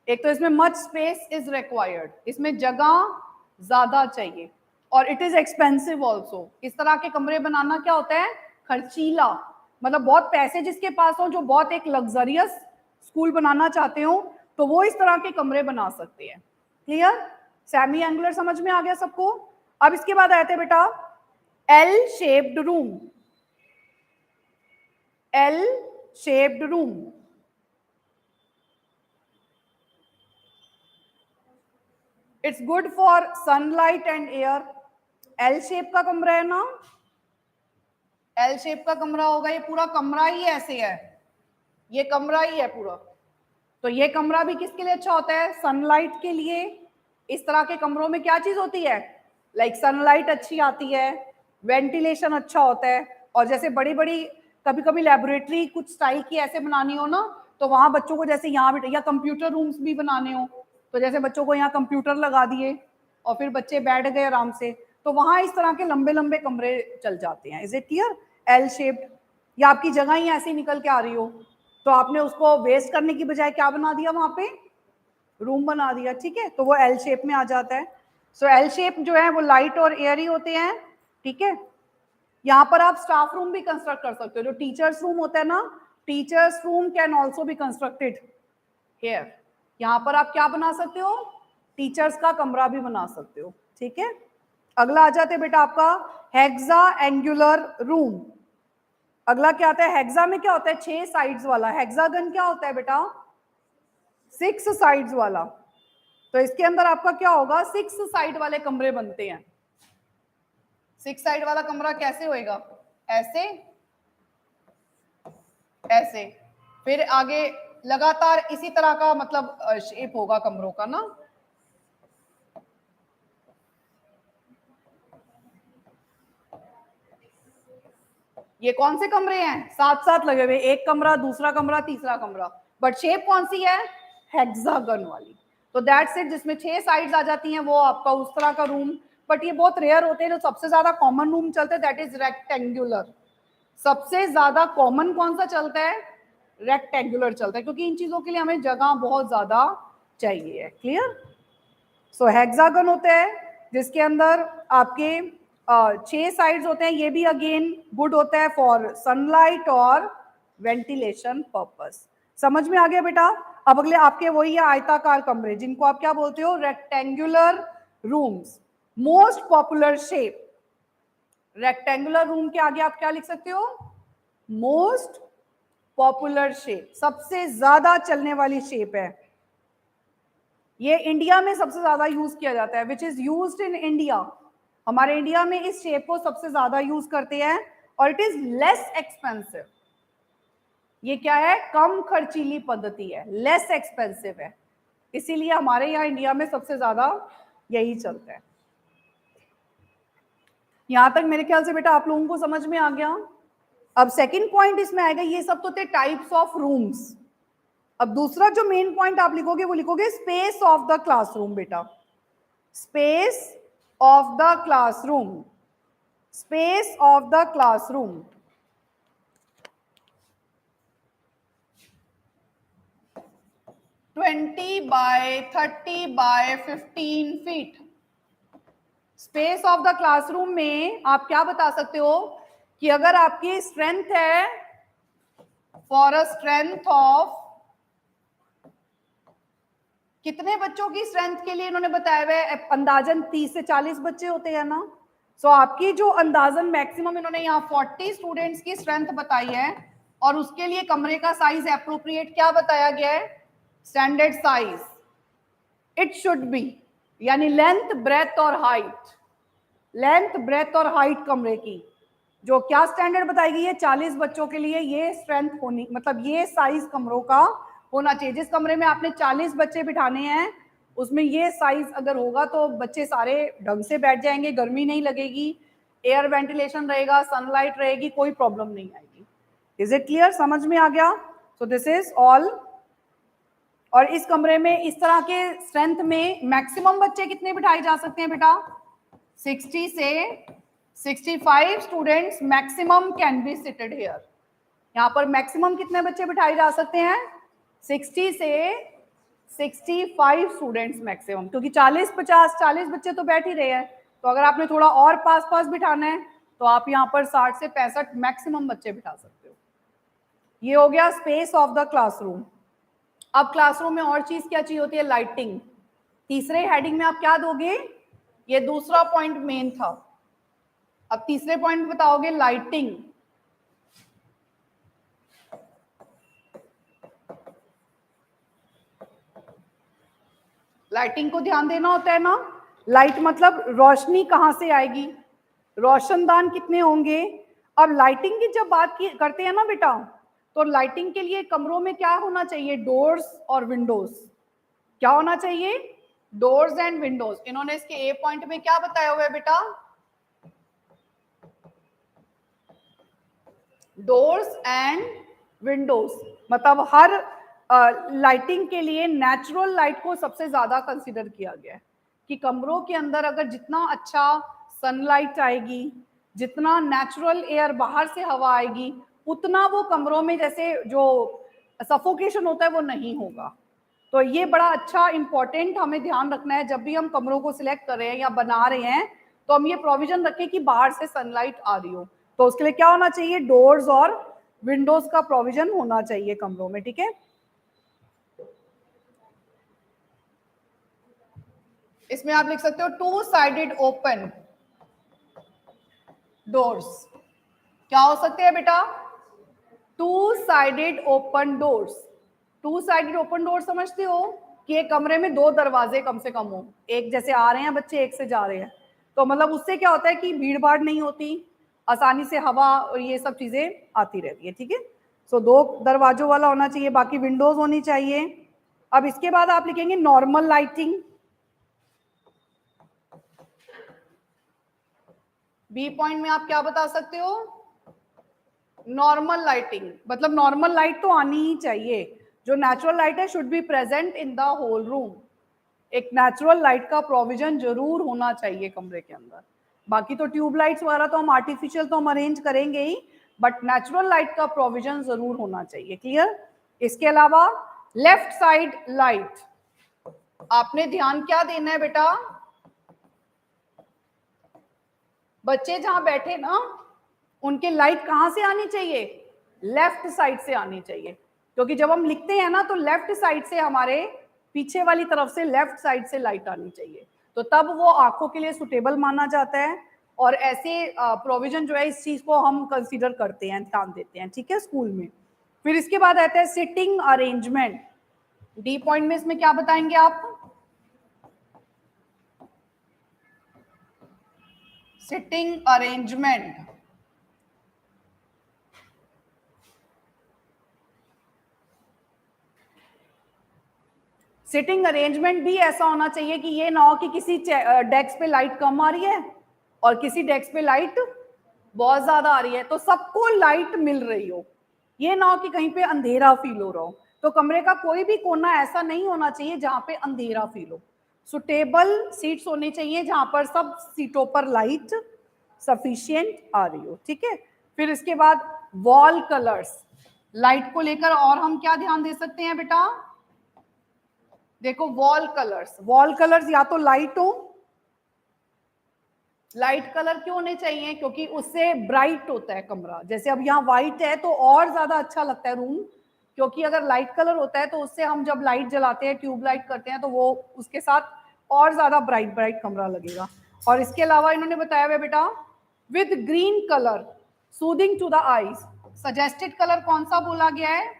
एक तो इसमें मच स्पेस इज रिक्वायर्ड, इसमें जगह ज्यादा चाहिए, और इट इज एक्सपेंसिव ऑल्सो। इस तरह के कमरे बनाना क्या होता है? खर्चीला। मतलब बहुत पैसे जिसके पास हो, जो बहुत एक लग्जरियस स्कूल बनाना चाहते हो, तो वो इस तरह के कमरे बना सकते हैं। क्लियर? सेमी एंगुलर समझ में आ गया सबको? अब इसके बाद आते हैं बेटा L shaped room. L shaped room, it's good for sunlight and air. L shape का कमरा है ना, एल शेप का कमरा होगा, ये पूरा कमरा ही ऐसे है, ये कमरा ही है पूरा। तो ये कमरा भी किसके लिए अच्छा होता है? सनलाइट के लिए। इस तरह के कमरों में क्या चीज होती है? लाइक सनलाइट अच्छी आती है, वेंटिलेशन अच्छा होता है। और जैसे बड़ी बड़ी कभी कभी लेबोरेटरी कुछ स्टाइल की ऐसे बनानी हो ना, तो वहां बच्चों को जैसे यहाँ भी, या कंप्यूटर रूम्स भी बनाने हो, तो जैसे बच्चों को यहाँ कंप्यूटर लगा दिए और फिर बच्चे बैठ गए आराम से, तो वहां इस तरह के लंबे लंबे कमरे चल जाते हैं। Is it clear? L shaped. या आपकी जगह ही ऐसी निकल के आ रही हो, तो आपने उसको वेस्ट करने की बजाय क्या बना दिया? वहां पे रूम बना दिया, ठीक है, तो वो एल शेप में आ जाता है। सो एल शेप जो है वो लाइट और एयरी होते हैं, ठीक है। यहाँ पर आप स्टाफ रूम भी कंस्ट्रक्ट कर सकते हो। जो टीचर्स रूम होता है ना, teachers room can also be constructed here. यहाँ पर आप क्या बना सकते हो? टीचर्स का कमरा भी बना सकते हो, ठीक है। अगला आ जाते बेटा आपका हेक्सा एंगुलर रूम। अगला क्या आता है? हेक्सा में क्या होता है? 6 साइड्स वाला। हेक्सागन क्या होता है बेटा? 6 साइड्स वाला। तो इसके अंदर आपका क्या होगा? 6 साइड वाले कमरे बनते हैं। 6 साइड वाला कमरा कैसे होएगा? ऐसे, ऐसे, फिर आगे लगातार इसी तरह का मतलब शेप होगा कमरों का ना। ये कौन से कमरे हैं? साथ साथ लगे हुए, एक कमरा, दूसरा कमरा, तीसरा कमरा, बट शेप कौन सी है? हेक्सागन वाली। तो दैट्स इट, जिसमें 6 साइड्स आ जाती हैं, वो आपका उस तरह का रूम। बट ये बहुत रेयर होते हैं। जो सबसे ज्यादा कॉमन रूम चलते हैं दैट इज रेक्टेंगुलर। सबसे ज्यादा कॉमन कौन सा चलता है? रेक्टेंगुलर चलता है, क्योंकि इन चीजों के लिए हमें जगह बहुत ज्यादा चाहिए है। क्लियर? सो हेक्सागन होता है जिसके अंदर आपके 6 साइड्स होते हैं, ये भी अगेन गुड होता है फॉर सनलाइट और वेंटिलेशन पर्पस। समझ में आ गया बेटा? अब अगले आपके वही है आयताकार कमरे, जिनको आप क्या बोलते हो, rectangular rooms. Most popular shape, rectangular room के आगे आप क्या लिख सकते हो, मोस्ट पॉपुलर शेप, सबसे ज्यादा चलने वाली शेप है। ये इंडिया में सबसे ज्यादा यूज किया जाता है, which is used in India. हमारे इंडिया में इस शेप को सबसे ज्यादा यूज करते हैं और इट इज लेस एक्सपेंसिव। ये क्या है, कम खर्चीली पद्धति है, लेस एक्सपेंसिव है, इसीलिए हमारे यहाँ इंडिया में सबसे ज्यादा यही चलता है। यहां तक मेरे ख्याल से बेटा आप लोगों को समझ में आ गया। अब सेकंड पॉइंट इसमें आएगा, ये सब तो थे टाइप्स ऑफ रूम्स। अब दूसरा जो मेन पॉइंट आप लिखोगे वो लिखोगे स्पेस ऑफ द क्लासरूम बेटा, space of the classroom, space of the classroom. Twenty by 30 by 15 feet. Space of the classroom में आप क्या बता सकते हो कि अगर आपकी स्ट्रेंथ है, फॉर अ स्ट्रेंथ ऑफ, कितने बच्चों की स्ट्रेंथ के लिए इन्होंने बताया हुआ है, अंदाजन 30 से 40 बच्चे होते हैं ना। सो आपकी जो अंदाजन मैक्सिमम इन्होंने यहाँ 40 स्टूडेंट्स की स्ट्रेंथ बताई है, और उसके लिए कमरे का साइज एप्रोप्रिएट क्या बताया गया है, standard size it should be, यानी लेंथ ब्रेथ और हाइट, लेंथ ब्रेथ और हाइट कमरे की जो क्या स्टैंडर्ड बताई गई है, 40 बच्चों के लिए ये स्ट्रेंथ होनी, मतलब ये साइज कमरों का होना चाहिए। जिस कमरे में आपने 40 बच्चे बिठाने हैं उसमें ये साइज अगर होगा तो बच्चे सारे ढंग से बैठ जाएंगे, गर्मी नहीं लगेगी, एयर वेंटिलेशन रहेगा, सनलाइट रहेगी, कोई प्रॉब्लम नहीं आएगी। इज इट क्लियर, समझ में आ गया? So this is all. और इस कमरे में इस तरह के स्ट्रेंथ में मैक्सिमम बच्चे कितने बिठाए जा सकते हैं बेटा, 60 से 65 students maximum can be seated here. यहाँ पर मैक्सिमम कितने बच्चे बिठाए जा सकते हैं, 60 से 65 स्टूडेंट्स मैक्सिमम, क्योंकि 40 बच्चे तो बैठ ही रहे हैं, तो अगर आपने थोड़ा और पास पास बिठाना है तो आप यहाँ पर 60 से 65 मैक्सिमम बच्चे बिठा सकते हो। ये हो गया स्पेस ऑफ द क्लासरूम। अब क्लासरूम में और चीज क्या चाहिए होती है, लाइटिंग। तीसरे हेडिंग में आप क्या दोगे, ये दूसरा पॉइंट मेन था, अब तीसरे पॉइंट बताओगे लाइटिंग। लाइटिंग को ध्यान देना होता है ना, लाइट मतलब रोशनी कहां से आएगी, रोशनदान कितने होंगे। अब लाइटिंग की जब बात करते हैं ना बेटा, तो लाइटिंग के लिए कमरों में क्या होना चाहिए, डोर्स और विंडोज। क्या होना चाहिए, डोर्स एंड विंडोज। इन्होंने इसके ए पॉइंट में क्या बताया हुआ है बेटा, डोर्स एंड विंडोज, मतलब हर लाइटिंग के लिए नेचुरल लाइट को सबसे ज्यादा कंसीडर किया गया है कि कमरों के अंदर अगर जितना अच्छा सनलाइट आएगी, जितना नेचुरल एयर बाहर से हवा आएगी, उतना वो कमरों में जैसे जो सफोकेशन होता है वो नहीं होगा। तो ये बड़ा अच्छा इंपॉर्टेंट हमें ध्यान रखना है, जब भी हम कमरों को सिलेक्ट कर रहे हैं या बना रहे हैं तो हम ये प्रोविजन रखें कि बाहर से सनलाइट आ रही हो, तो उसके लिए क्या होना चाहिए, डोर्स और विंडोज का प्रोविजन होना चाहिए कमरों में, ठीक है। इसमें आप लिख सकते हो 2 साइडेड ओपन डोर्स। क्या हो सकते हैं बेटा, 2 sided open doors. 2 sided open door समझते हो कि एक कमरे में 2 दरवाजे कम से कम हो, एक जैसे आ रहे हैं बच्चे, एक से जा रहे हैं, तो मतलब उससे क्या होता है कि भीड़ भाड़ नहीं होती, आसानी से हवा और ये सब चीजें आती रहती है, ठीक है। सो 2 दरवाजों वाला होना चाहिए, बाकी विंडोज होनी चाहिए। अब इसके बाद आप लिखेंगे नॉर्मल लाइटिंग। बी पॉइंट में आप क्या बता सकते हो, नॉर्मल लाइटिंग, मतलब नॉर्मल लाइट तो आनी ही चाहिए, जो नेचुरल लाइट है should be present in the whole room. एक नेचुरल लाइट का प्रोविजन जरूर होना चाहिए कमरे के अंदर। बाकी तो ट्यूबलाइट्स वगैरह तो हम आर्टिफिशियल तो हम अरेंज करेंगे ही, बट नेचुरल लाइट का प्रोविजन जरूर होना चाहिए, क्लियर। इसके अलावा लेफ्ट साइड लाइट, आपने ध्यान क्या देना है बेटा, बच्चे जहां बैठे ना, उनके लाइट कहां से आनी चाहिए? लेफ्ट साइड से आनी चाहिए, क्योंकि जब हम लिखते हैं ना तो लेफ्ट साइड से, हमारे पीछे वाली तरफ से लेफ्ट साइड से लाइट आनी चाहिए, तो तब वो आंखों के लिए सुटेबल माना जाता है। और ऐसे प्रोविजन जो है इस चीज को हम कंसीडर करते हैं, ध्यान देते हैं, ठीक है, स्कूल में। फिर इसके बाद आता है सिटिंग अरेंजमेंट। डी पॉइंट में इसमें क्या बताएंगे आप? Sitting arrangement. सिटिंग अरेंजमेंट भी ऐसा होना चाहिए कि ये ना हो कि किसी डेस्क पे लाइट कम आ रही है और किसी डेस्क पे लाइट बहुत ज्यादा आ रही है, तो सबको लाइट मिल रही हो। ये ना हो कि कहीं पे अंधेरा फील हो रहा हो। तो कमरे का कोई भी कोना ऐसा नहीं होना चाहिए जहां पे अंधेरा फील हो। सुटेबल सीट्स होनी चाहिए जहां पर सब सीटों पर लाइट सफिशिएंट आ रही हो, ठीक है। फिर इसके बाद वॉल कलर्स, लाइट को लेकर और हम क्या ध्यान दे सकते हैं बेटा? देखो वॉल कलर्स, वॉल कलर्स या तो लाइट हो, लाइट कलर क्यों होने चाहिए? क्योंकि उससे ब्राइट होता है कमरा। जैसे अब यहाँ व्हाइट है तो और ज्यादा अच्छा लगता है रूम, क्योंकि अगर लाइट कलर होता है तो उससे हम जब लाइट जलाते हैं, ट्यूब लाइट करते हैं, तो वो उसके साथ और ज्यादा ब्राइट ब्राइट कमरा लगेगा। और इसके अलावा इन्होंने बताया हुआ बेटा with green colour soothing to the eyes. Suggested colour कौन सा बोला गया है?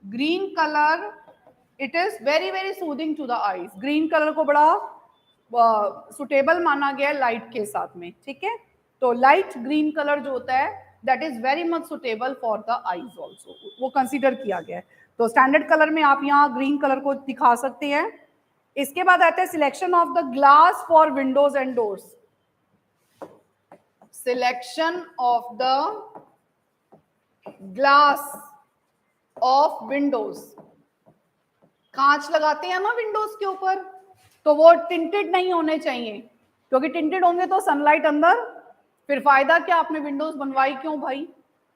Green colour. It is very very soothing to the eyes. Green colour को बड़ा सुटेबल माना गया है लाइट के साथ में, ठीक है। तो लाइट ग्रीन कलर जो होता है that is very much suitable for the eyes also, वो कंसीडर किया गया है। तो स्टैंडर्ड कलर में आप यहाँ ग्रीन कलर को दिखा सकते हैं। इसके बाद आता है selection of the glass for Windows and doors. Selection of the glass of Windows, कांच लगाते हैं ना विंडोज के ऊपर, तो वो टिंटेड नहीं होने चाहिए, क्योंकि टिंटेड होंगे तो सनलाइट अंदर, फिर फायदा क्या, आपने विंडोज बनवाई क्यों भाई,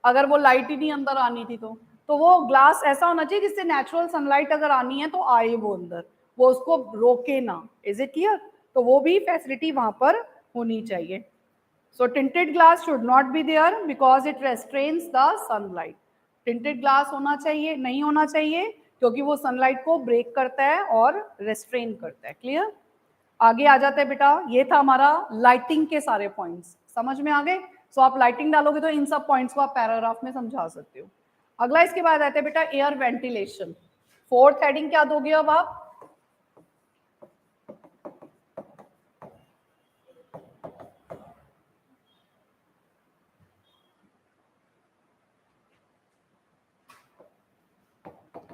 अगर वो लाइट ही नहीं अंदर आनी थी तो वो ग्लास ऐसा होना चाहिए जिससे नेचुरल सनलाइट अगर आनी है तो आए वो अंदर, वो उसको रोके ना। Is it clear? तो वो भी फैसिलिटी वहां पर होनी चाहिए। So tinted glass should not be there because it restrains the sunlight. Tinted glass होना चाहिए, नहीं होना चाहिए, क्योंकि वो सनलाइट को ब्रेक करता है और रेस्ट्रेन करता है। क्लियर? आगे आ जाता है बेटा, ये था हमारा लाइटिंग के सारे पॉइंट्स, समझ में आ गए? सो आप लाइटिंग डालोगे तो इन सब पॉइंट्स को आप पैराग्राफ में समझा सकते हो। अगला इसके बाद आता है बेटा एयर वेंटिलेशन। फोर्थ हेडिंग क्या दोगे अब आप?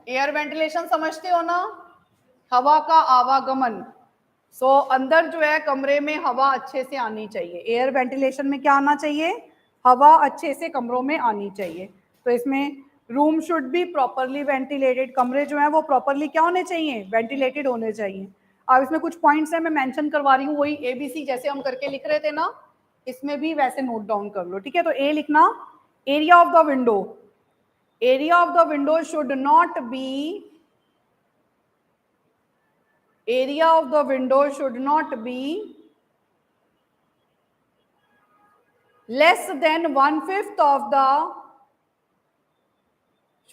एयर वेंटिलेशन समझते हो ना? हवा का आवागमन। सो अंदर जो है कमरे में हवा अच्छे से आनी चाहिए। एयर वेंटिलेशन में क्या आना चाहिए? हवा अच्छे से कमरों में आनी चाहिए। तो इसमें room should be properly ventilated, कमरे जो है वो प्रॉपरली क्या होने चाहिए? वेंटिलेटेड होने चाहिए। अब इसमें कुछ पॉइंट्स हैं, मैं मेंशन करवा रही हूँ, वही ABC जैसे हम करके लिख रहे थे ना, इसमें भी वैसे नोट डाउन कर लो, ठीक है। तो ए लिखना, area of the window, area of the window should not be less than 1/5 of the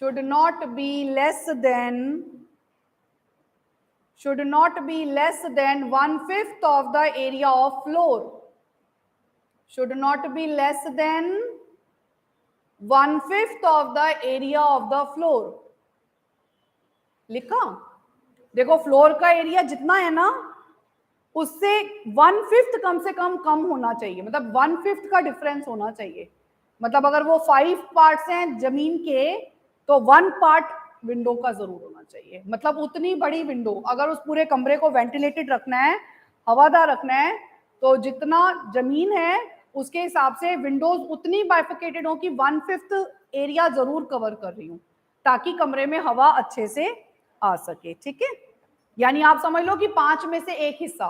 should not be less than 1/5 of the area of floor, should not be less than 1/5 of the area of the floor। लिखा? देखो floor का area जितना है ना उससे 1/5 कम से कम होना चाहिए, मतलब 1/5 का डिफरेंस होना चाहिए। मतलब अगर वो 5 पार्ट्स हैं जमीन के तो 1 पार्ट विंडो का जरूर होना चाहिए। मतलब उतनी बड़ी विंडो, अगर उस पूरे कमरे को वेंटिलेटेड रखना है, हवादार रखना है, तो जितना जमीन है उसके हिसाब से विंडोज उतनी बाइफिकेटेड हो कि 1/5 एरिया जरूर कवर कर रही हूँ, ताकि कमरे में हवा अच्छे से आ सके, ठीक है। यानी आप समझ लो कि 5 में से 1 हिस्सा,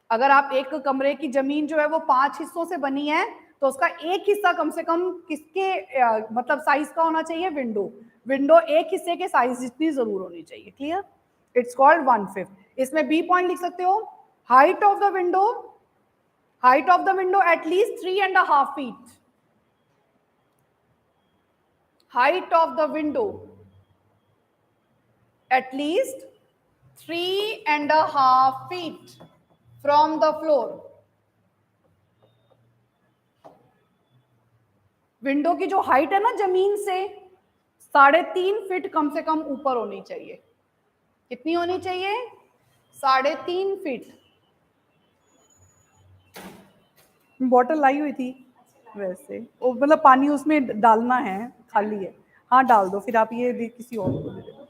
अगर आप एक कमरे की जमीन जो है वो 5 हिस्सों से बनी है तो उसका एक हिस्सा कम से कम किसके मतलब साइज का होना चाहिए? विंडो एक हिस्से के साइज जितनी जरूर होनी चाहिए। क्लियर? It's called 1/5। इसमें बी पॉइंट लिख सकते हो, height of the window height of the window at least 3.5 feet. Height of the window at least 3.5 feet from the floor. Window की जो हाइट है ना जमीन से 3.5 फीट कम से कम ऊपर होनी चाहिए. कितनी होनी चाहिए? 3.5 फीट. बॉटल लाई हुई थी वैसे, वो मतलब पानी उसमें डालना है, खाली है. हाँ डाल दो, फिर आप ये किसी और को दे देना.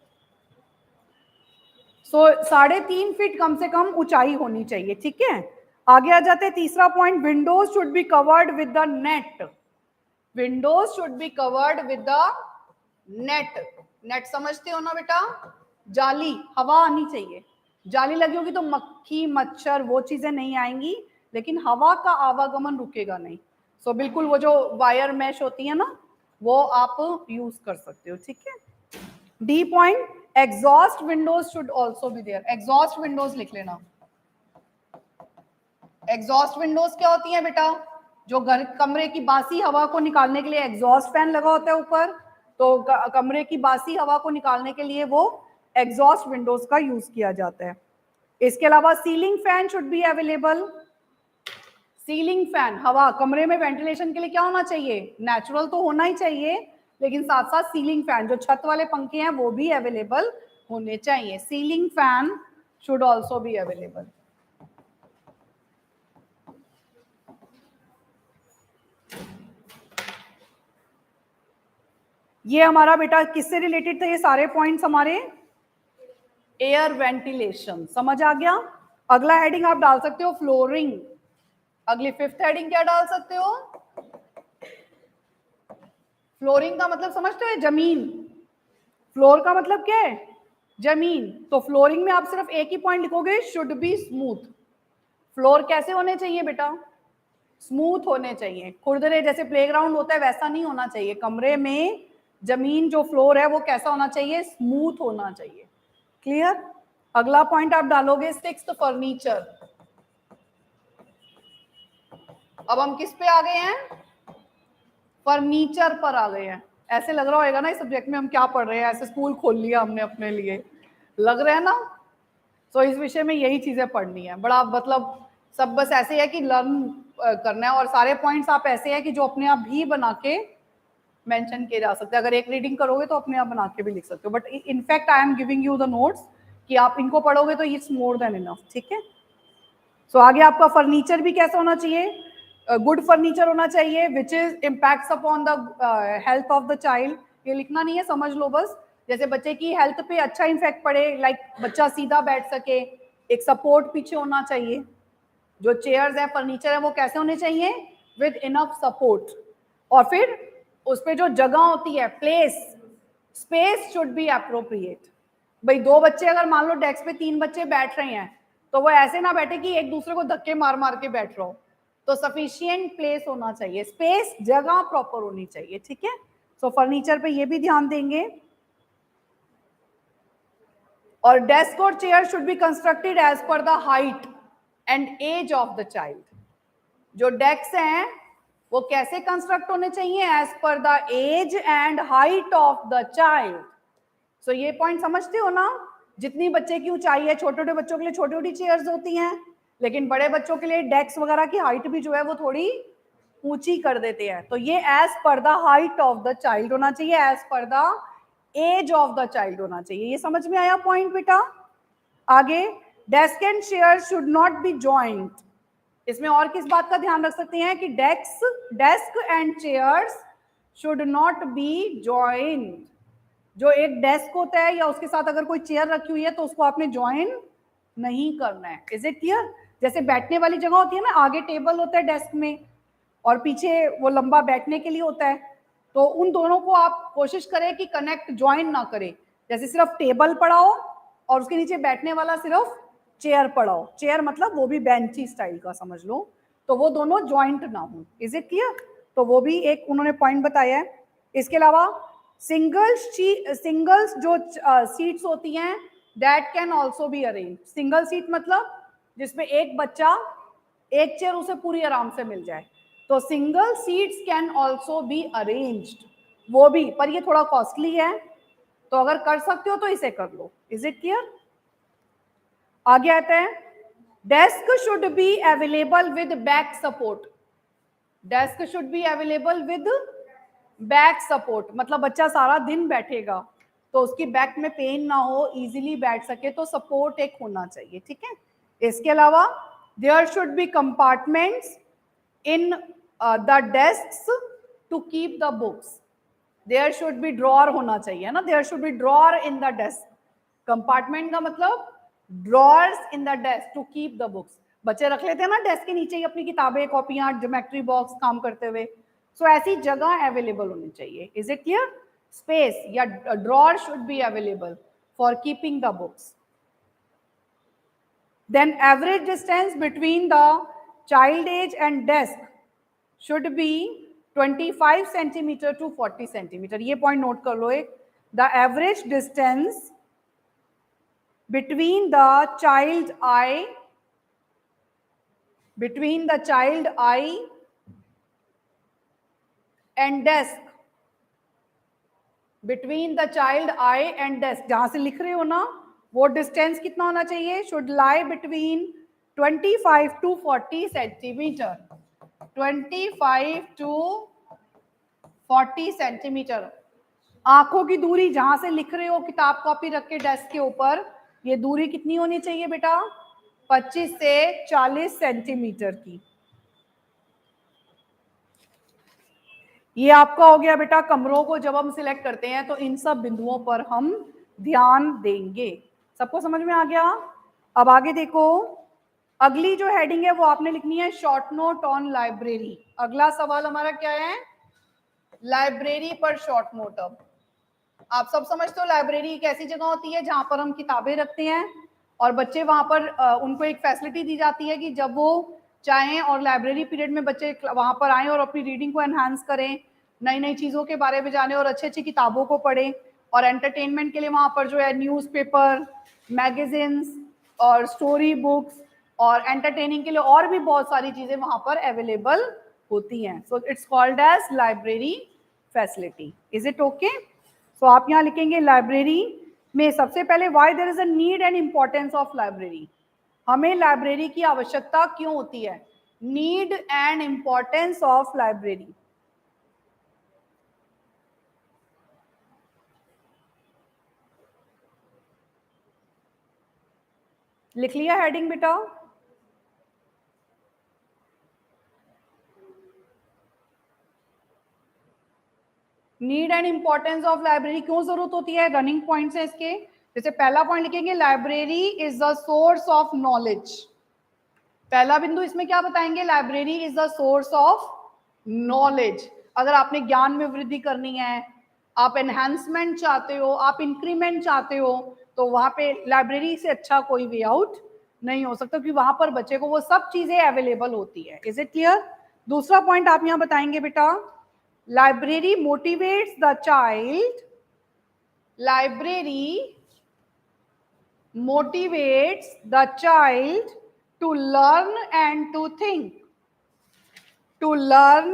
सो 3.5 फीट कम से कम ऊंचाई होनी चाहिए. ठीक है, आगे आ जाते हैं. तीसरा point, Windows should be covered with the net. Windows should be covered with the net. Net समझते हो ना बेटा? जाली, हवा आनी चाहिए. जाली लगी होगी तो मक्खी मच्छर वो चीजें नहीं आएंगी, लेकिन हवा का आवागमन रुकेगा नहीं. सो बिल्कुल वो जो वायर मैश होती है ना, वो आप यूज कर सकते हो. ठीक है. D point, exhaust windows should also be there. Exhaust windows लिख लेना. एग्जॉस्ट विंडोज क्या होती है बेटा? जो घर कमरे की बासी हवा को निकालने के लिए एग्जॉस्ट फैन लगा होता है ऊपर, तो कमरे की बासी हवा को निकालने के लिए वो एग्जॉस्ट विंडोज का यूज किया जाता है. इसके अलावा ceiling fan should be available. Ceiling fan, हवा कमरे में वेंटिलेशन के लिए क्या होना चाहिए? नेचुरल तो होना ही चाहिए, लेकिन साथ साथ सीलिंग फैन, जो छत वाले पंखे हैं वो भी अवेलेबल होने चाहिए. Ceiling fan should also be available. ये हमारा बेटा किससे रिलेटेड था? ये सारे पॉइंट्स हमारे एयर वेंटिलेशन. समझ आ गया? अगला हेडिंग आप डाल सकते हो फ्लोरिंग. अगली 5th हेडिंग क्या डाल सकते हो? फ्लोरिंग का मतलब समझते हो? जमीन. फ्लोर का मतलब क्या है? जमीन. तो फ्लोरिंग में आप सिर्फ एक ही पॉइंट लिखोगे, शुड बी स्मूथ. फ्लोर कैसे होने चाहिए बेटा? स्मूथ होने चाहिए. खुरदरे जैसे प्लेग्राउंड होता है वैसा नहीं होना चाहिए. कमरे में जमीन जो फ्लोर है वो कैसा होना चाहिए? स्मूथ होना चाहिए. क्लियर? अगला पॉइंट आप डालोगे 6th, फर्नीचर. अब हम किस पे आ गए हैं? फर्नीचर पर आ गए हैं. ऐसे लग रहा होगा ना इस सब्जेक्ट में हम क्या पढ़ रहे हैं, ऐसे स्कूल खोल लिया हमने अपने लिए, लग रहा है ना? तो इस विषय में यही चीजें पढ़नी है. बड़ा मतलब सब बस ऐसे है कि लर्न करना है, और सारे पॉइंट्स आप ऐसे हैं कि जो अपने आप भी बना के मेंशन किए जा सकते हैं. अगर एक रीडिंग करोगे तो अपने आप बना के भी लिख सकते हो, but in fact I am giving you the notes कि आप इनको पढ़ोगे तो इट्स मोर देन इनफ. ठीक है. सो आगे आपका फर्नीचर भी कैसा होना चाहिए? गुड फर्नीचर होना चाहिए which is impacts upon the health of the child. ये लिखना नहीं है, समझ लो बस. जैसे बच्चे की हेल्थ पे अच्छा इम्पैक्ट पड़े, लाइक बच्चा सीधा बैठ सके, एक सपोर्ट पीछे होना चाहिए. जो चेयर्स है, फर्नीचर है, वो कैसे होने चाहिए? With enough support. और फिर उस पर जो जगह होती है, place, space should be appropriate. भाई 2 बच्चे अगर मान लो डेस्क पे 3 बच्चे बैठ रहे हैं, तो वो ऐसे ना बैठे कि एक दूसरे को धक्के मार मार के बैठ रहा हो. तो सफिशिएंट प्लेस होना चाहिए, स्पेस, जगह प्रॉपर होनी चाहिए. ठीक है. सो फर्नीचर पे ये भी ध्यान देंगे. और डेस्क और chair should be constructed as per the height and age of the child. जो डेस्क हैं वो कैसे कंस्ट्रक्ट होने चाहिए? As per the age and height of the child. So ये पॉइंट समझते हो ना? जितनी बच्चे की ऊंचाई है, छोटे छोटे बच्चों के लिए छोटी छोटी चेयर्स होती हैं, लेकिन बड़े बच्चों के लिए डेस्क वगैरह की हाइट भी जो है वो थोड़ी ऊंची कर देते हैं. तो ये as per the height of the child होना चाहिए, as per the age of the child होना चाहिए. ये समझ में आया पॉइंट बेटा? आगे, desk and chair should not be joint. इसमें और किस बात का ध्यान रख सकते हैं कि desk and chairs should not be joint. जो एक डेस्क होता है या उसके साथ अगर कोई चेयर रखी हुई है तो उसको आपने ज्वाइन नहीं करना है. Is it clear? जैसे बैठने वाली जगह होती है ना, आगे टेबल होता है डेस्क में और पीछे वो लंबा बैठने के लिए होता है, तो उन दोनों को आप कोशिश करें कि कनेक्ट ज्वाइन ना करें. जैसे सिर्फ टेबल पड़ा हो और उसके नीचे बैठने वाला सिर्फ चेयर पड़ा हो. चेयर मतलब वो भी बेंची स्टाइल का समझ लो, तो वो दोनों ज्वाइंट ना हो. Is it clear? तो वो भी एक उन्होंने पॉइंट बताया है. इसके अलावा सिंगल्स जो सीट्स होती हैं, that can also be arrange. Single seat मतलब जिसमें एक बच्चा एक चेयर उसे पूरी आराम से मिल जाए। तो single seats can also be arranged, वो भी, पर ये थोड़ा कॉस्टली है, तो अगर कर सकते हो तो इसे कर लो। Is it clear? आगे आते हैं, desk should be available with back support. Desk should be available with back support, मतलब बच्चा सारा दिन बैठेगा तो उसकी बैक में पेन ना हो, इजीली बैठ सके, तो सपोर्ट एक होना चाहिए, ठीक है। इसके अलावा there should be compartments in the desks to keep the books. There should be drawer होना चाहिए ना, there should be drawer in the desk. Compartment का मतलब drawers in the desk to keep the books. बच्चे रख लेते हैं ना डेस्क के नीचे ही अपनी किताबें, कॉपियां, ज्योमेट्री बॉक्स काम करते हुए, सो ऐसी जगह अवेलेबल होनी चाहिए। Is it clear? स्पेस या drawer should be available for keeping the books. Then average distance between the child age and desk should be 25 centimeter to 40 centimeter. ये point note कर लो एक, the average distance between the child eye and desk, between the child eye and desk, जहां से लिख रहे हो ना वो डिस्टेंस कितना होना चाहिए? Should lie between 25 to 40 centimetre. 25 to 40 centimetre. आंखों की दूरी जहां से लिख रहे हो किताब कॉपी रख के डेस्क के ऊपर, ये दूरी कितनी होनी चाहिए बेटा? 25 से 40 सेंटीमीटर की। ये आपका हो गया बेटा कमरों को जब हम सिलेक्ट करते हैं तो इन सब बिंदुओं पर हम ध्यान देंगे। सबको समझ में आ गया? अब आगे देखो, अगली जो हेडिंग है वो आपने लिखनी है शॉर्ट नोट ऑन लाइब्रेरी। अगला सवाल हमारा क्या है? लाइब्रेरी पर शॉर्ट नोट। अब आप सब समझते हो लाइब्रेरी एक ऐसी जगह होती है जहां पर हम किताबें रखते हैं और बच्चे वहां पर उनको एक फैसिलिटी दी जाती है कि जब वो चाहें और लाइब्रेरी पीरियड में बच्चे वहां पर आएं और अपनी रीडिंग को एनहांस करें, नई नई चीज़ों के बारे में जाने और अच्छी अच्छी किताबों को पढ़ें। और एंटरटेनमेंट के लिए वहाँ पर जो है न्यूज़पेपर, मैगजीन्स और स्टोरी बुक्स, और एंटरटेनिंग के लिए और भी बहुत सारी चीज़ें वहाँ पर अवेलेबल होती हैं। So it's called as library facility. Is it okay? So आप यहाँ लिखेंगे लाइब्रेरी में सबसे पहले why there is a need and importance of library. हमें लाइब्रेरी की आवश्यकता क्यों होती है? Need and importance of library. लिख लिया हेडिंग बेटा? Need and importance of library क्यों जरूरत होती है? रनिंग पॉइंट्स है इसके। जैसे पहला पॉइंट लिखेंगे library is the source of knowledge. पहला बिंदु इसमें क्या बताएंगे? Library is the source of knowledge. अगर आपने ज्ञान में वृद्धि करनी है, आप एनहांसमेंट चाहते हो, आप इंक्रीमेंट चाहते हो, तो वहां पे लाइब्रेरी से अच्छा कोई वे आउट नहीं हो सकता, क्योंकि वहां पर बच्चे को वो सब चीजें अवेलेबल होती है। Is it clear? दूसरा पॉइंट आप यहां बताएंगे बेटा, library motivates the child. Library motivates the child to learn and to think. To learn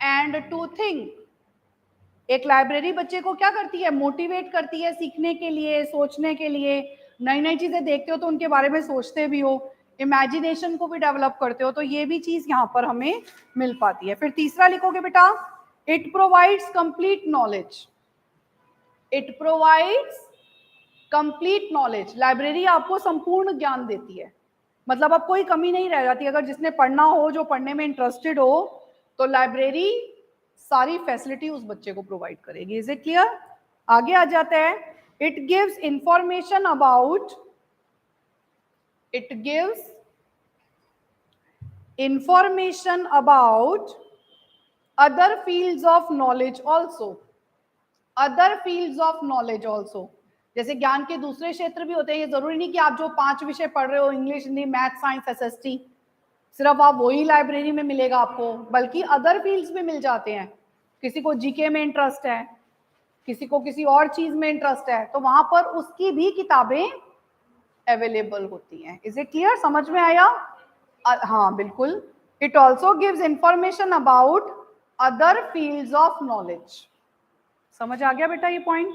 and to think. एक लाइब्रेरी बच्चे को क्या करती है? मोटिवेट करती है सीखने के लिए, सोचने के लिए। नई नई चीजें देखते हो तो उनके बारे में सोचते भी हो, इमेजिनेशन को भी डेवलप करते हो, तो ये भी चीज यहाँ पर हमें मिल पाती है। फिर तीसरा लिखोगे बेटा, it provides complete knowledge. It provides complete knowledge. Library आपको संपूर्ण ज्ञान देती है, मतलब अब कोई कमी नहीं रह जाती। अगर जिसने पढ़ना हो, जो पढ़ने में इंटरेस्टेड हो, तो लाइब्रेरी सारी फैसिलिटी उस बच्चे को प्रोवाइड करेगी। Is it clear? आगे आ जाते हैं, it gives information about, it gives information about other fields of knowledge also. Other fields of knowledge also, जैसे ज्ञान के दूसरे क्षेत्र भी होते हैं। ये जरूरी नहीं कि आप जो 5 विषय पढ़ रहे हो, English, Hindi, math, science, SST, सिर्फ आप वही लाइब्रेरी में मिलेगा आपको, बल्कि अदर फील्ड्स भी मिल जाते हैं। किसी को जीके में इंटरेस्ट है, किसी को किसी और चीज में इंटरेस्ट है, तो वहां पर उसकी भी किताबें अवेलेबल होती हैं। Is it clear? समझ में आया? हाँ बिल्कुल। It also gives information about other fields of knowledge. समझ आ गया बेटा ये point?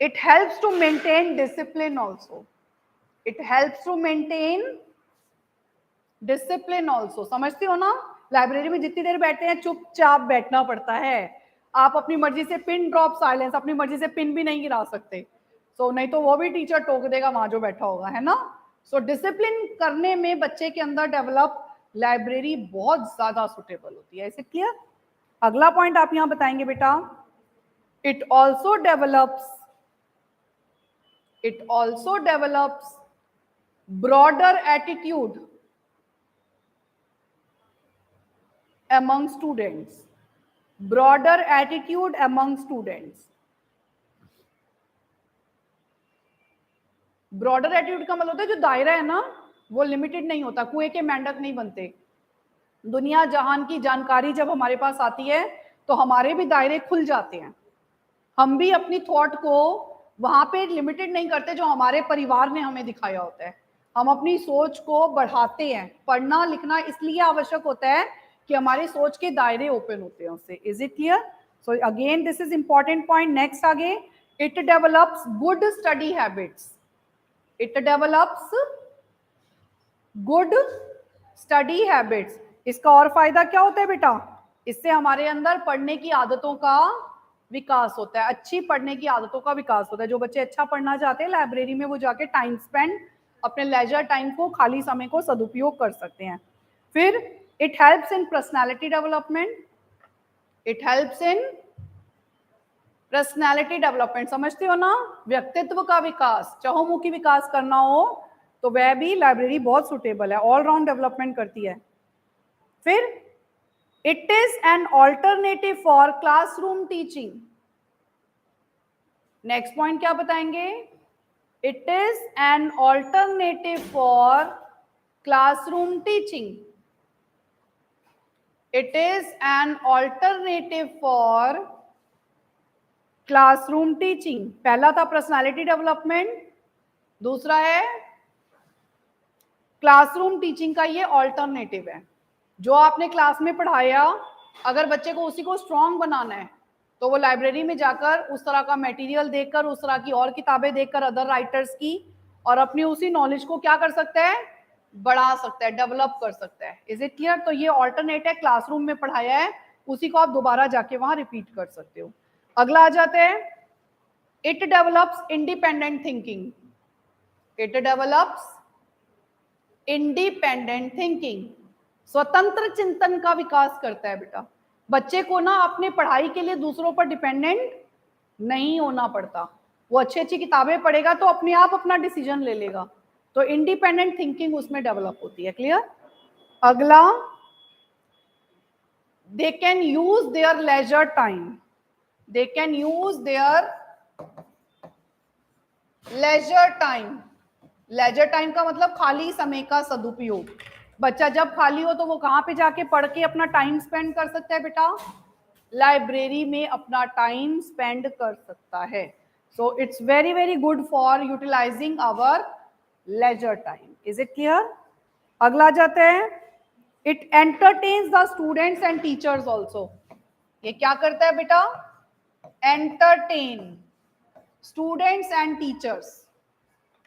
It helps to maintain discipline also. It helps to maintain discipline also. समझते हो ना? लाइब्रेरी में जितनी देर बैठते हैं चुपचाप बैठना पड़ता है। आप अपनी मर्जी से पिन ड्रॉप साइलेंस, अपनी मर्जी से पिन भी नहीं गिरा सकते। सो नहीं तो वो भी टीचर टोक देगा वहां जो बैठा होगा, है ना? सो डिसिप्लिन करने में बच्चे के अंदर डेवलप लाइब्रेरी बहुत ज्यादा सुटेबल होती है। इसे क्लियर? अगला पॉइंट आप यहां बताएंगे बेटा, it also develops broader attitude among students. Broader attitude among students. Broader attitude का मतलब होता है जो दायरा है ना वो लिमिटेड नहीं होता, कुएं के मेंढक नहीं बनते। दुनिया जहान की जानकारी जब हमारे पास आती है तो हमारे भी दायरे खुल जाते हैं। हम भी अपनी थॉट को वहां पे लिमिटेड नहीं करते जो हमारे परिवार ने हमें दिखाया होता है। हम अपनी सोच को बढ़ाते हैं। पढ़ना लिखना इसलिए आवश्यक होता है कि हमारी सोच के दायरे ओपन होते हैं उससे। Is it clear? So again this is important point. Next आगे, it develops good study habits. It develops good study habits. इसका और फायदा क्या होता है बेटा? इससे हमारे अंदर पढ़ने की आदतों का विकास होता है। अच्छी पढ़ने की आदतों का विकास होता है। जो बच्चे अच्छा पढ़ना चाहते हैं लाइब्रेरी में वो जाके टाइम स्पेंड, अपने लेजर टाइम को, खाली समय को सदुपयोग कर सकते हैं। फिर it helps in personality development. It helps in personality development. समझते हो ना? व्यक्तित्व का विकास, चहुमुखी विकास करना हो तो वह भी लाइब्रेरी बहुत सुटेबल है, ऑलराउंड डेवलपमेंट करती है। फिर it is an alternative for classroom teaching. Next point क्या बताएंगे? It is an alternative for classroom teaching. It is an alternative for classroom teaching. पहला था पर्सनालिटी डेवलपमेंट, दूसरा है क्लासरूम टीचिंग का ये ऑल्टरनेटिव है। जो आपने क्लास में पढ़ाया, अगर बच्चे को उसी को स्ट्रॉन्ग बनाना है तो वो लाइब्रेरी में जाकर उस तरह का मटेरियल देखकर, उस तरह की और किताबें देखकर अदर राइटर्स की, और अपनी उसी नॉलेज को क्या कर सकता है? बढ़ा सकता है, डेवलप कर सकता है। Is it clear? तो ये ऑल्टरनेट है, क्लासरूम में पढ़ाया है उसी को आप दोबारा जाके वहां रिपीट कर सकते हो। अगला आ जाते हैं, it develops independent thinking. It develops independent thinking. स्वतंत्र चिंतन का विकास करता है बेटा। बच्चे को ना अपने पढ़ाई के लिए दूसरों पर डिपेंडेंट नहीं होना पड़ता। वो अच्छी अच्छी किताबें पढ़ेगा तो अपने आप अपना डिसीजन ले लेगा। तो इंडिपेंडेंट थिंकिंग उसमें डेवलप होती है। क्लियर? अगला, they can use their leisure time. They can use their leisure time. Leisure time का मतलब खाली समय का सदुपयोग। बच्चा जब खाली हो तो वो कहाँ पे जाके पढ़ के अपना टाइम स्पेंड कर सकता है बेटा? लाइब्रेरी में अपना टाइम स्पेंड कर सकता है। So it's very very good for utilising our leisure time. Is it clear? अगला जाते हैं, it entertains the students and teachers also. ये क्या करता है बेटा? एंटरटेन स्टूडेंट्स एंड टीचर्स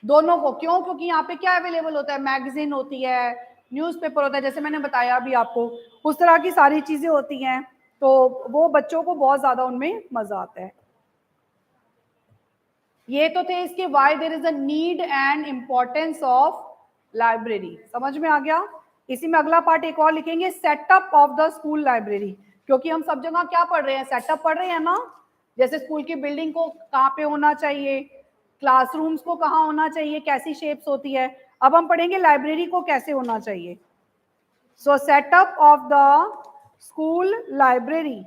दोनों को। क्यों? क्योंकि यहाँ पे क्या अवेलेबल होता है? मैगजीन होती है, न्यूज़पेपर होता है, जैसे मैंने बताया अभी आपको, उस तरह की सारी चीजें होती हैं। तो वो बच्चों को बहुत ज्यादा उनमें मजा आता है। ये तो थे इसके why there is a need and importance of library. समझ में आ गया? इसी में अगला पार्ट एक और लिखेंगे, setup of the school library. क्योंकि हम सब जगह क्या पढ़ रहे हैं? सेटअप पढ़ रहे हैं ना। जैसे स्कूल की बिल्डिंग को कहाँ पे होना चाहिए, क्लासरूम्स को कहाँ होना चाहिए, कैसी शेप्स होती है। अब हम पढ़ेंगे लाइब्रेरी को कैसे होना चाहिए। So setup of the school library.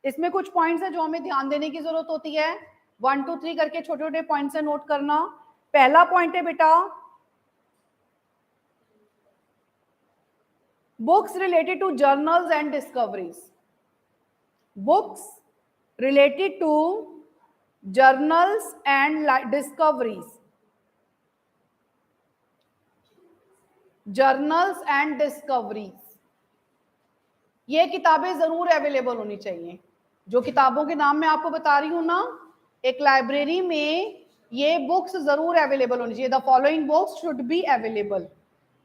इसमें कुछ पॉइंट्स है जो हमें ध्यान देने की जरूरत होती है। 1 2 3 करके छोटे छोटे पॉइंट से नोट करना। पहला पॉइंट है बेटा, books related to journals and discoveries. Books related to journals and discoveries. Journals and discoveries, ये किताबें जरूर अवेलेबल होनी चाहिए। जो किताबों के नाम मैं आपको बता रही हूं ना, एक लाइब्रेरी में ये बुक्स जरूर अवेलेबल होनी चाहिए। The following books should be available,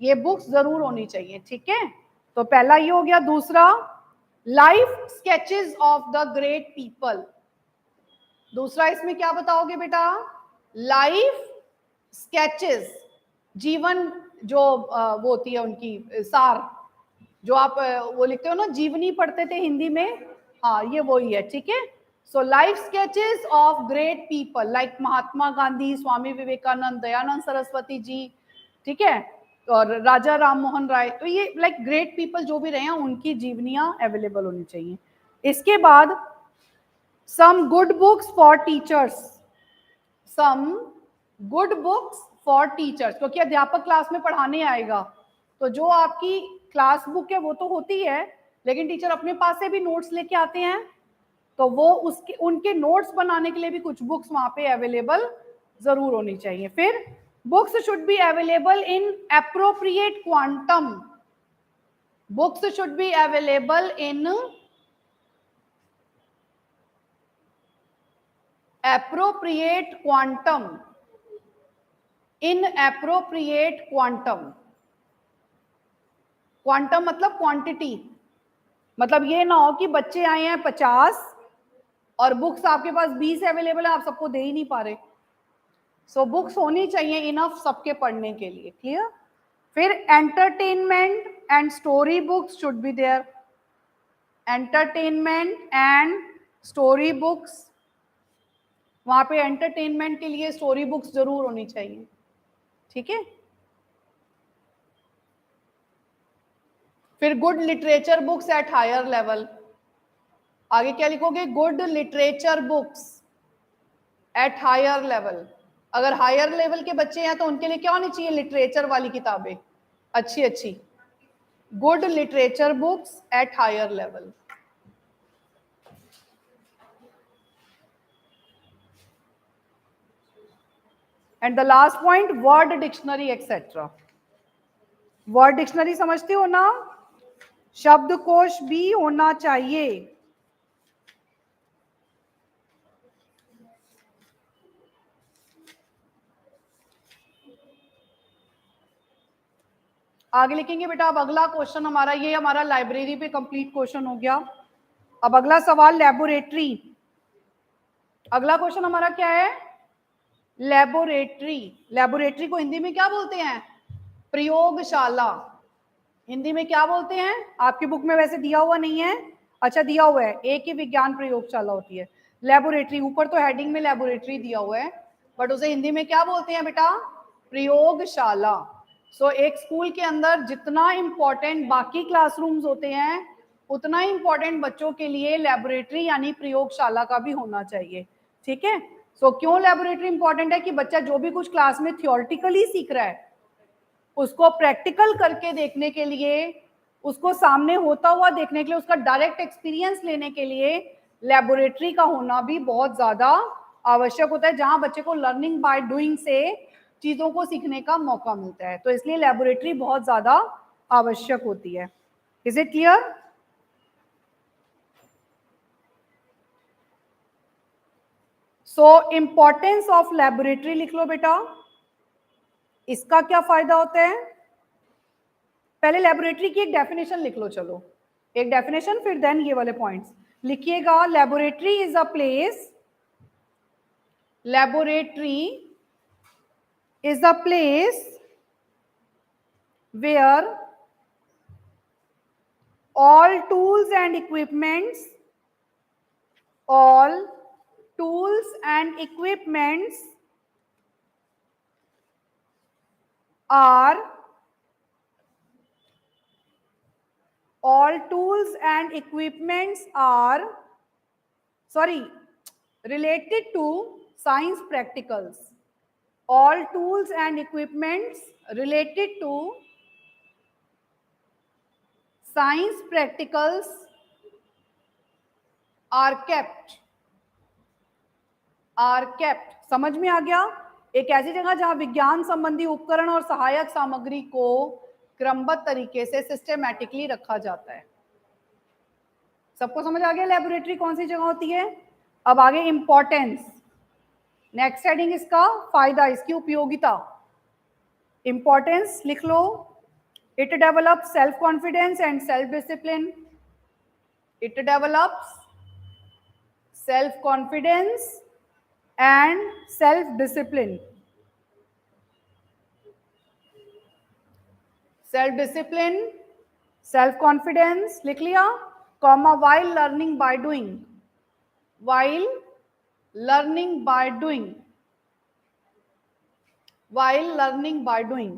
ये बुक्स जरूर होनी चाहिए, ठीक है। तो पहला ये हो गया। दूसरा, life sketches of the great people. दूसरा इसमें क्या बताओगे बेटा? लाइफ स्केचेस, जीवन जो वो होती है उनकी सार, जो आप वो लिखते हो ना, जीवनी पढ़ते थे हिंदी में, हाँ ये वही है, ठीक है। So life sketches of great people like Mahatma Gandhi, Swami Vivekananda, Dayanand Saraswati ji, ठीक है, और राजा राम मोहन राय। तो ये लाइक ग्रेट पीपल जो भी रहे हैं उनकी जीवनियां अवेलेबल होनी चाहिए। इसके बाद some good books for teachers, some good books for teachers, क्योंकि अध्यापक क्लास में पढ़ाने आएगा, तो जो आपकी क्लास बुक है वो तो होती है, लेकिन टीचर अपने पास से भी नोट्स लेके आते हैं, तो वो उसके उनके नोट्स बनाने के लिए भी कुछ बुक्स वहां पे अवेलेबल जरूर होनी चाहिए। फिर books should be available in appropriate quantum, books should be available in appropriate quantum, in appropriate quantum. Quantum मतलब क्वांटिटी, मतलब ये ना हो कि बच्चे आए हैं 50 और बुक्स आपके पास 20 अवेलेबल है, आप सबको दे ही नहीं पा रहे। सो बुक्स होनी चाहिए इनफ सबके पढ़ने के लिए, क्लियर। फिर entertainment and story books should be there, entertainment and story books, वहां पे एंटरटेनमेंट के लिए स्टोरी बुक्स जरूर होनी चाहिए, ठीक है। फिर good literature books at higher level, आगे क्या लिखोगे? Good literature books at higher level. अगर हायर लेवल के बच्चे हैं तो उनके लिए क्या होनी चाहिए? लिटरेचर वाली किताबें अच्छी अच्छी, good literature books at higher level. And the last point, word dictionary etcetera. Word dictionary समझते हो ना, शब्दकोश भी होना चाहिए। आगे लिखेंगे बेटा। अब अगला क्वेश्चन हमारा, ये हमारा लाइब्रेरी पे कंप्लीट क्वेश्चन हो गया। अब अगला सवाल लेबोरेटरी। अगला क्वेश्चन हमारा क्या है? लेबोरेटरी। लेबोरेटरी को हिंदी में क्या बोलते हैं? प्रयोगशाला। हिंदी में क्या बोलते हैं? आपकी बुक में वैसे दिया हुआ नहीं है, अच्छा दिया हुआ है, एक ही विज्ञान प्रयोगशाला होती है। लेबोरेटरी, ऊपर तो हेडिंग में लेबोरेटरी दिया हुआ है, बट उसे हिंदी में क्या बोलते हैं बेटा? प्रयोगशाला। सो एक स्कूल के अंदर जितना इंपॉर्टेंट बाकी क्लासरूम्स होते हैं, उतना इंपॉर्टेंट बच्चों के लिए लेबोरेटरी यानी प्रयोगशाला का भी होना चाहिए, ठीक है। सो क्यों लेबोरेटरी इंपॉर्टेंट है? कि बच्चा जो भी कुछ क्लास में थियोरटिकली सीख रहा है, उसको प्रैक्टिकल करके देखने के लिए, उसको सामने होता हुआ देखने के लिए, उसका डायरेक्ट एक्सपीरियंस लेने के लिए लेबोरेटरी का होना भी बहुत ज्यादा आवश्यक होता है, जहां बच्चे को लर्निंग बाय डूइंग से चीजों को सीखने का मौका मिलता है। तो इसलिए लेबोरेटरी बहुत ज्यादा आवश्यक होती है। Is it clear? So importance of laboratory लिख लो बेटा। इसका क्या फायदा होता है? पहले लेबोरेटरी की एक डेफिनेशन लिख लो, चलो एक डेफिनेशन, फिर देन ये वाले पॉइंट्स लिखिएगा। Laboratory is a place, laboratory is a place where all tools and equipments, all tools and equipments are, all tools and equipments are, sorry, related to science practicals, all tools and equipments related to science practicals are kept, are kept। समझ में आ गया? एक ऐसी जगह जहां विज्ञान संबंधी उपकरण और सहायक सामग्री को क्रमबद्ध तरीके से सिस्टमैटिकली रखा जाता है। सबको समझ आ गया लेबोरेटरी कौन सी जगह होती है? अब आगे इंपॉर्टेंस, नेक्स्ट हेडिंग इसका फायदा, इसकी उपयोगिता। इंपॉर्टेंस लिख लो, it develop self confidence and self discipline. It develops self confidence and self discipline. Self discipline, self confidence लिख लिया, comma while learning by doing, while learning by doing, while learning by doing.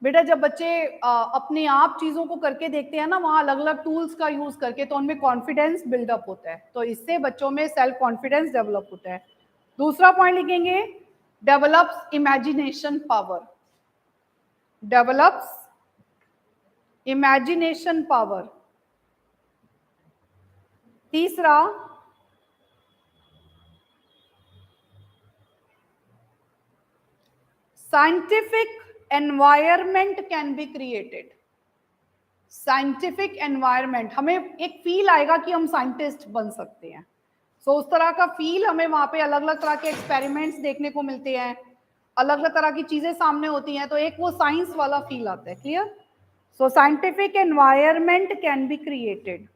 बेटा जब बच्चे अपने आप चीजों को करके देखते हैं ना, वहां अलग अलग टूल्स का यूज करके, तो उनमें कॉन्फिडेंस बिल्डअप होता है, तो इससे बच्चों में सेल्फ कॉन्फिडेंस डेवलप होता है। दूसरा पॉइंट लिखेंगे, develops imagination power, develops imagination power. तीसरा, scientific environment can be created. Scientific environment, हमें एक फील आएगा कि हम साइंटिस्ट बन सकते हैं। सो उस तरह का फील हमें वहां पे अलग अलग तरह के एक्सपेरिमेंट्स देखने को मिलते हैं, अलग अलग तरह की चीजें सामने होती हैं, तो एक वो साइंस वाला फील आता है। Clear? So scientific environment can be created.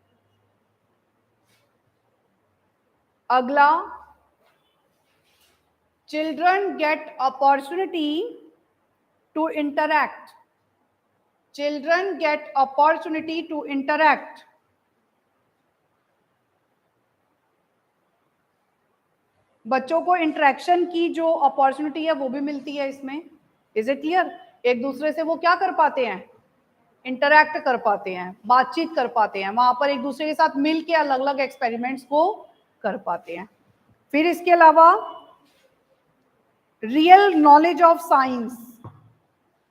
अगला, children get opportunity to interact, children get opportunity to interact। बच्चों को इंटरेक्शन की जो अपॉर्चुनिटी है वो भी मिलती है इसमें। Is it clear? एक दूसरे से वो क्या कर पाते हैं? इंटरैक्ट कर पाते हैं, बातचीत कर पाते हैं, वहां पर एक दूसरे के साथ मिल के अलग अलग एक्सपेरिमेंट्स को कर पाते हैं। फिर इसके अलावा रियल नॉलेज ऑफ साइंस,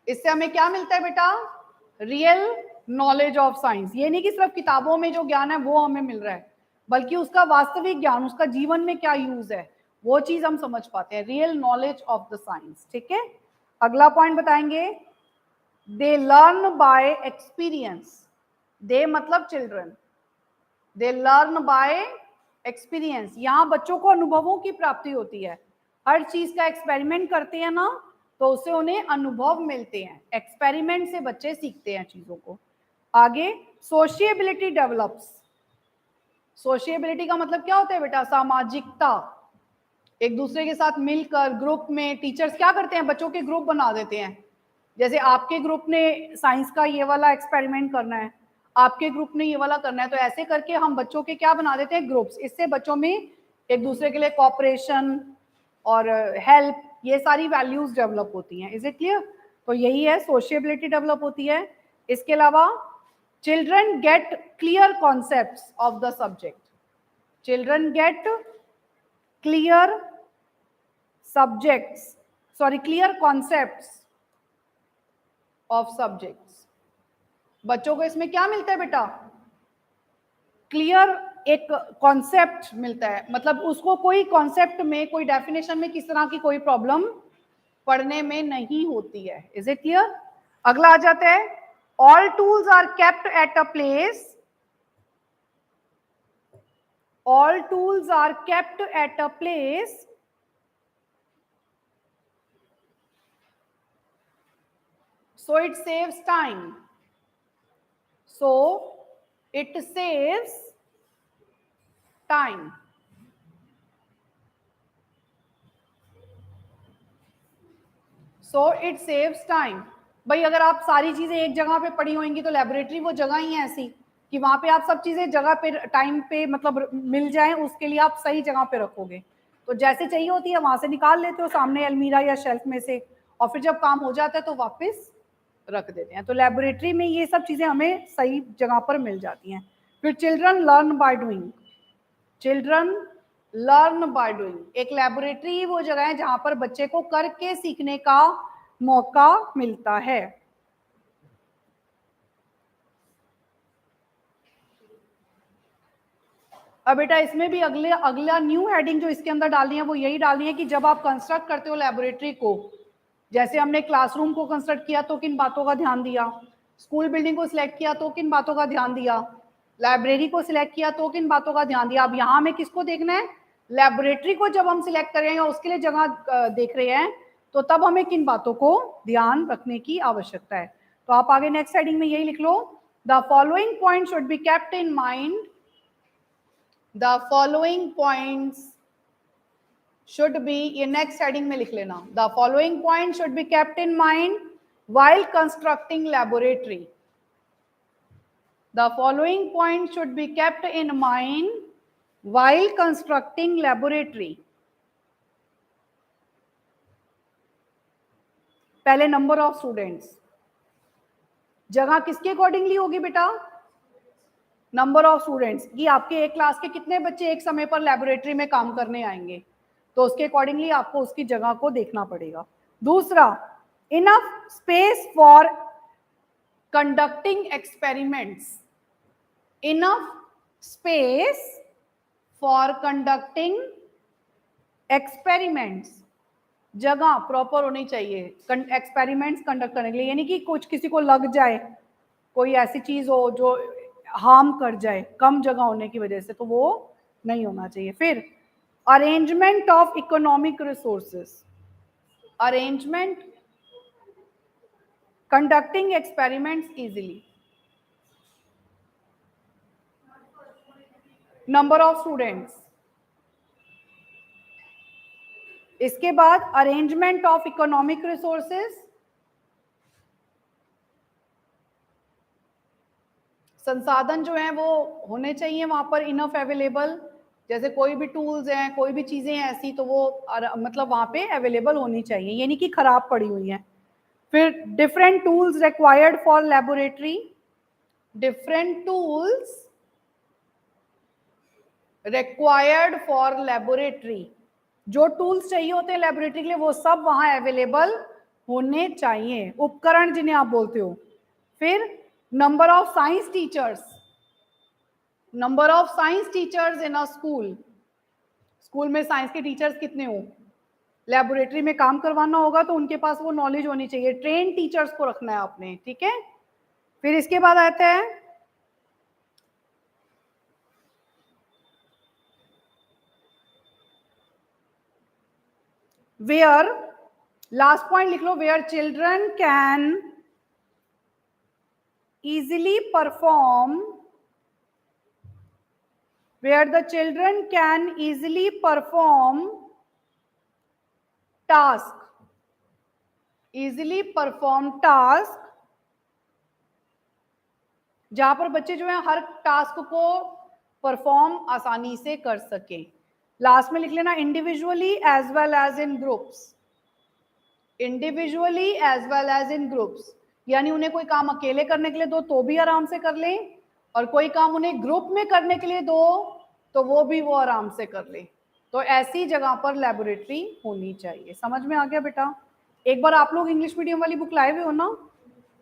इससे हमें क्या मिलता है बेटा? Real knowledge of science. ये नहीं कि सिर्फ किताबों में जो ज्ञान है वो हमें मिल रहा है, बल्कि उसका वास्तविक ज्ञान, उसका जीवन में क्या यूज है, वो चीज हम समझ पाते हैं। Real knowledge of the science. ठीक है, अगला पॉइंट बताएंगे, दे लर्न बाय एक्सपीरियंस। दे मतलब children, they learn by experience. यहां बच्चों को अनुभवों की प्राप्ति होती है, हर चीज का एक्सपेरिमेंट करते हैं ना, तो उससे उन्हें अनुभव मिलते हैं, एक्सपेरिमेंट से बच्चे सीखते हैं चीजों को। आगे, सोशिएबिलिटी डेवलप्स। सोशिएबिलिटी का मतलब क्या होता है बेटा? सामाजिकता, एक दूसरे के साथ मिलकर ग्रुप में, टीचर्स क्या करते हैं? बच्चों के ग्रुप बना देते हैं। जैसे आपके ग्रुप ने साइंस का ये वाला एक्सपेरिमेंट करना है, आपके ग्रुप ने ये वाला करना है, तो ऐसे करके हम बच्चों के क्या बना देते हैं? ग्रुप्स। इससे बच्चों में एक दूसरे के लिए कॉपरेशन और हेल्प, ये सारी वैल्यूज डेवलप होती हैं। Is it clear? तो यही है, सोशिएबिलिटी डेवलप होती है। इसके अलावा children get clear concepts of the subject, children get clear subjects, sorry clear concepts of subjects. बच्चों को इसमें क्या मिलता है बेटा? क्लियर एक कॉन्सेप्ट मिलता है, मतलब उसको कोई कॉन्सेप्ट में, कोई डेफिनेशन में किस तरह की कोई प्रॉब्लम पढ़ने में नहीं होती है। Is it clear? अगला आ जाता है, all tools are kept at a place, all tools are kept at a place so it saves time, so it saves time। so it saves time। भाई अगर आप सारी चीजें एक जगह पे पड़ी होंगी तो लेबोरेटरी वो जगह ही है ऐसी कि वहां पे आप सब चीजें जगह पे टाइम पे मतलब मिल जाएं, उसके लिए आप सही जगह पे रखोगे। तो जैसे चाहिए होती है वहां से निकाल लेते हो सामने अलमीरा या शेल्फ में से, और फिर जब काम हो जाता है तो वापस रख देते हैं। तो लेबोरेटरी में ये सब चीजें हमें सही जगह पर मिल जाती हैं। फिर children learn by doing, children learn by doing. एक लेबोरेटरी वो जगह है जहां पर बच्चे को करके सीखने का मौका मिलता है। अब बेटा इसमें भी अगला न्यू हेडिंग जो इसके अंदर डालनी है वो यही डालनी है कि जब आप कंस्ट्रक्ट करते हो लेबोरेटरी को, जैसे हमने क्लासरूम को कंस्ट्रक्ट किया तो किन बातों का ध्यान दिया, स्कूल बिल्डिंग को सिलेक्ट किया तो किन बातों का ध्यान दिया, लाइब्रेरी को सिलेक्ट किया तो किन बातों का ध्यान दिया। अब यहाँ हमें किसको देखना है, लेबोरेटरी को जब हम सिलेक्ट कर रहे हैं उसके लिए जगह देख रहे हैं तो तब हमें किन बातों को ध्यान रखने की आवश्यकता है। तो आप आगे नेक्स्ट हेडिंग में यही लिख लो, the following point should be kept in mind, the following points should be, ये next heading में लिख लेना, the following point should be kept in mind while constructing laboratory, the following point should be kept in mind while constructing laboratory। पहले number of students, जगह किसके accordingly होगी बेटा, number of students, कि आपके एक क्लास के कितने बच्चे एक समय पर लेबोरेटरी में काम करने आएंगे, तो उसके अकॉर्डिंगली आपको उसकी जगह को देखना पड़ेगा। दूसरा, enough space for conducting experiments, enough space for conducting experiments, जगह प्रॉपर होनी चाहिए एक्सपेरिमेंट्स कंडक्ट करने के लिए, यानी कि कुछ किसी को लग जाए, कोई ऐसी चीज हो जो हार्म कर जाए कम जगह होने की वजह से, तो वो नहीं होना चाहिए। फिर arrangement of economic resources, arrangement, conducting experiments easily, number of students, इसके बाद arrangement of economic resources, संसाधन जो हैं वो होने चाहिए वहां पर इनफ अवेलेबल, जैसे कोई भी टूल्स हैं, कोई भी चीजें हैं ऐसी, तो वो मतलब वहां पे अवेलेबल होनी चाहिए, यानी कि खराब पड़ी हुई हैं। फिर different tools required for laboratory, different tools required for laboratory, जो टूल्स चाहिए होते हैं लेबोरेटरी के लिए वो सब वहां अवेलेबल होने चाहिए, उपकरण जिन्हें आप बोलते हो। फिर number of science teachers, number of science teachers in a school, school में साइंस के टीचर्स कितने हो, लेबोरेटरी में काम करवाना होगा तो उनके पास वो नॉलेज होनी चाहिए, ट्रेन टीचर्स को रखना है आपने, ठीक है। फिर इसके बाद आता है वेयर, लास्ट पॉइंट लिख लो, where children can easily perform, where the children can easily perform task, easily perform task, जहां पर बच्चे जो है हर टास्क को परफॉर्म आसानी से कर सके। लास्ट में लिख लेना individually as well as in groups, individually as well as in groups, यानी उन्हें कोई काम अकेले करने के लिए दो तो भी आराम से कर लें, और कोई काम उन्हें ग्रुप में करने के लिए दो तो वो भी वो आराम से कर ले। तो ऐसी जगह पर लेबोरेटरी होनी चाहिए। समझ में आ गया बेटा? एक बार आप लोग इंग्लिश मीडियम वाली बुक लाए हुए हो ना,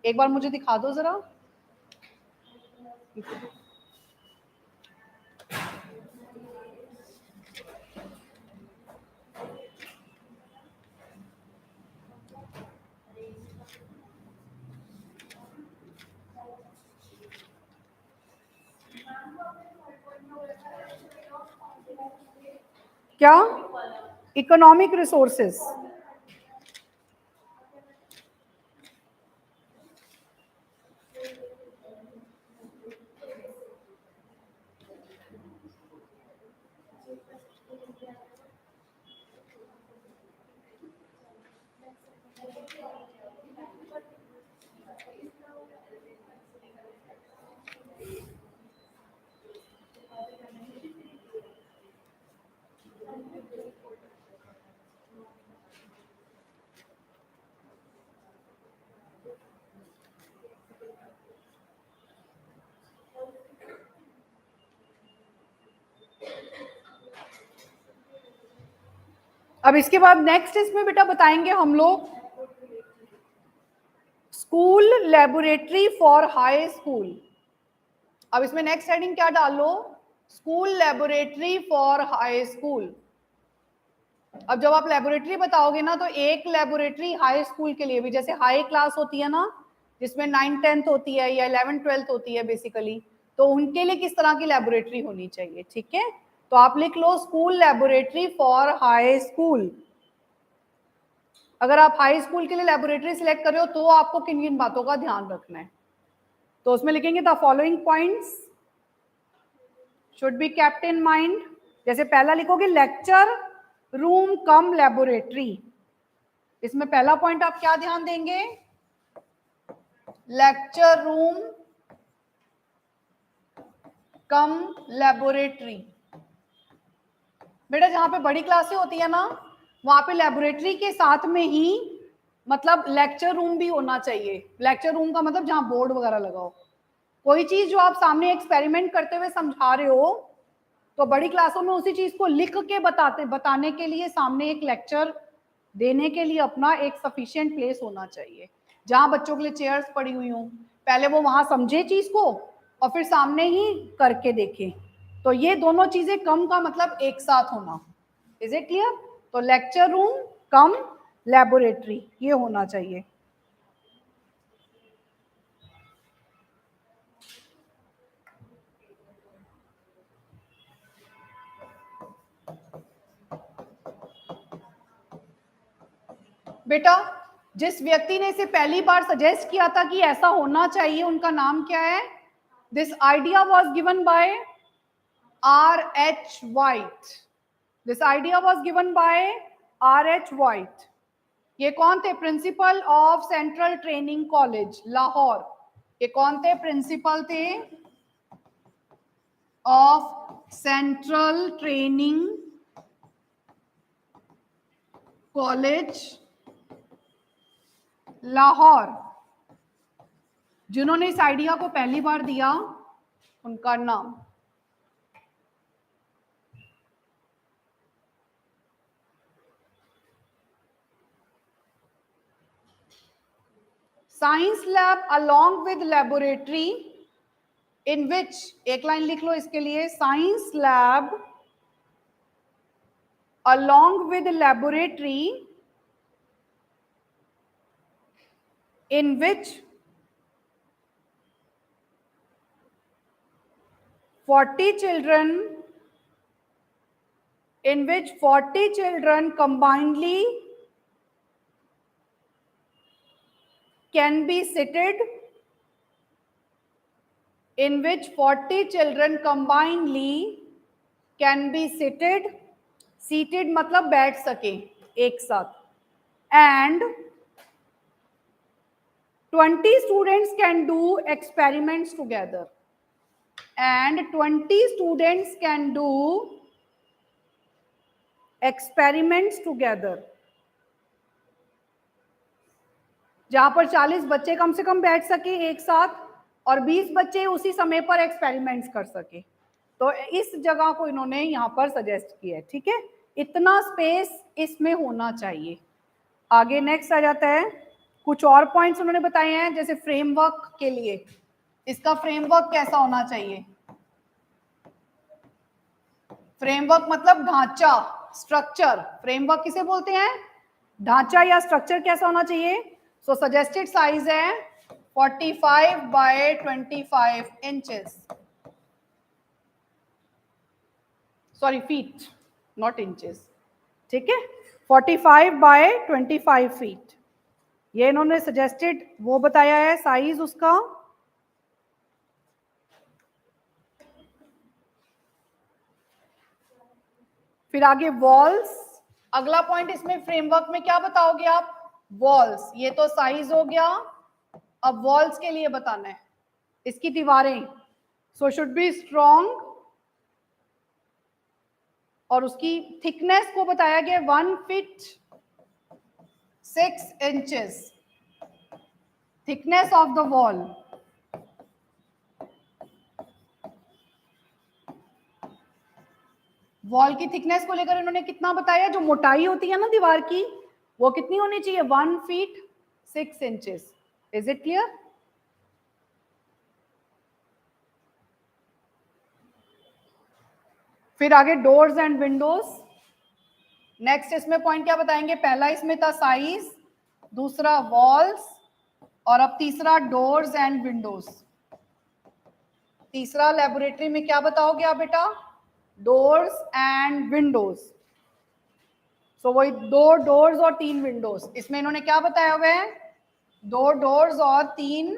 एक बार मुझे दिखा दो जरा। क्या? इकोनॉमिक रिसोर्सेस, अब इसके बाद नेक्स्ट इसमें बेटा बताएंगे हम लोग school laboratory for high school. अब इसमें नेक्स्ट हेडिंग क्या डाल लो, school laboratory for high school. अब जब आप लेबोरेटरी बताओगे ना, तो एक लेबोरेटरी हाई स्कूल के लिए भी, जैसे हाई क्लास होती है ना, जिसमें 9th-10th होती है या 11th-12th होती है बेसिकली, तो उनके लिए किस तरह की लेबोरेटरी होनी चाहिए, ठीक है। तो आप लिख लो school laboratory for high school. अगर आप हाई स्कूल के लिए लेबोरेटरी सिलेक्ट कर रहे हो तो आपको किन किन बातों का ध्यान रखना है, तो उसमें लिखेंगे the following points should be kept in mind. जैसे पहला लिखोगे लेक्चर रूम कम लेबोरेटरी, इसमें पहला पॉइंट आप क्या ध्यान देंगे, लेक्चर रूम कम लेबोरेटरी। बेटा जहां पे बड़ी क्लासें होती है ना, वहां पे लेबोरेटरी के साथ में ही मतलब लेक्चर रूम भी होना चाहिए। लेक्चर रूम का मतलब जहां बोर्ड वगैरह लगाओ, कोई चीज जो आप सामने एक्सपेरिमेंट करते हुए समझा रहे हो, तो बड़ी क्लासों में उसी चीज को लिख के बताने के लिए सामने एक लेक्चर देने के लिए अपना एक सफिशिएंट प्लेस होना चाहिए, जहां बच्चों के लिए चेयर्स पड़ी हुई हों, पहले वो वहां समझे चीज को और फिर सामने ही करके देखें। तो ये दोनों चीजें कम का मतलब एक साथ होना। Is it clear? तो लेक्चर रूम कम लेबोरेटरी ये होना चाहिए। बेटा जिस व्यक्ति ने इसे पहली बार सजेस्ट किया था कि ऐसा होना चाहिए, उनका नाम क्या है? This idea was given by R.H. White. This idea was given by R.H. White. ये कौन थे? Principal of central training college Lahore. ये कौन थे? प्रिंसिपल थे of central training college Lahore. जिन्होंने इस आइडिया को पहली बार दिया, उनका नाम। Science lab along with laboratory in which, एक लाइन लिख लो इसके लिए, science lab along with laboratory in which 40 children combinedly can be seated, in which 40 children combinedly can be seated, seated मतलब बैठ सके एक साथ, and 20 students can do experiments together, and 20 students can do experiments together। जहां पर 40 बच्चे कम से कम बैठ सके एक साथ और 20 बच्चे उसी समय पर एक्सपेरिमेंट्स कर सके, तो इस जगह को इन्होंने यहाँ पर सजेस्ट किया है, ठीक है। इतना स्पेस इसमें होना चाहिए। आगे नेक्स्ट आ जाता है, कुछ और पॉइंट्स उन्होंने बताए हैं, जैसे फ्रेमवर्क के लिए इसका फ्रेमवर्क कैसा होना चाहिए। फ्रेमवर्क मतलब ढांचा, स्ट्रक्चर। फ्रेमवर्क किसे बोलते हैं? ढांचा या स्ट्रक्चर कैसा होना चाहिए? सो सजेस्टेड साइज है 45 by 25 inches, sorry feet not inches, ठीक है। 45 बाय 25 फीट ये इन्होंने सजेस्टेड वो बताया है साइज उसका। फिर आगे वॉल्स, अगला पॉइंट इसमें फ्रेमवर्क में क्या बताओगे आप? वॉल्स। ये तो साइज हो गया, अब वॉल्स के लिए बताना है इसकी दीवारें। सो शुड बी स्ट्रॉन्ग, और उसकी थिकनेस को बताया गया 1 feet 6 inches, thickness of the wall. Wall की थिकनेस को लेकर इन्होंने कितना बताया? जो मोटाई होती है ना दीवार की, वो कितनी होनी चाहिए? 1 feet 6 inches. Is it clear? फिर आगे डोर्स एंड विंडोज, नेक्स्ट इसमें पॉइंट क्या बताएंगे? पहला इसमें था साइज, दूसरा वॉल्स, और अब तीसरा डोर्स एंड विंडोज। तीसरा लेबोरेटरी में क्या बताओगे आप बेटा? Doors and Windows. सो वही 2 डोर्स और 3 विंडोज। इसमें इन्होंने क्या बताया हुआ है? 2 डोर्स और 3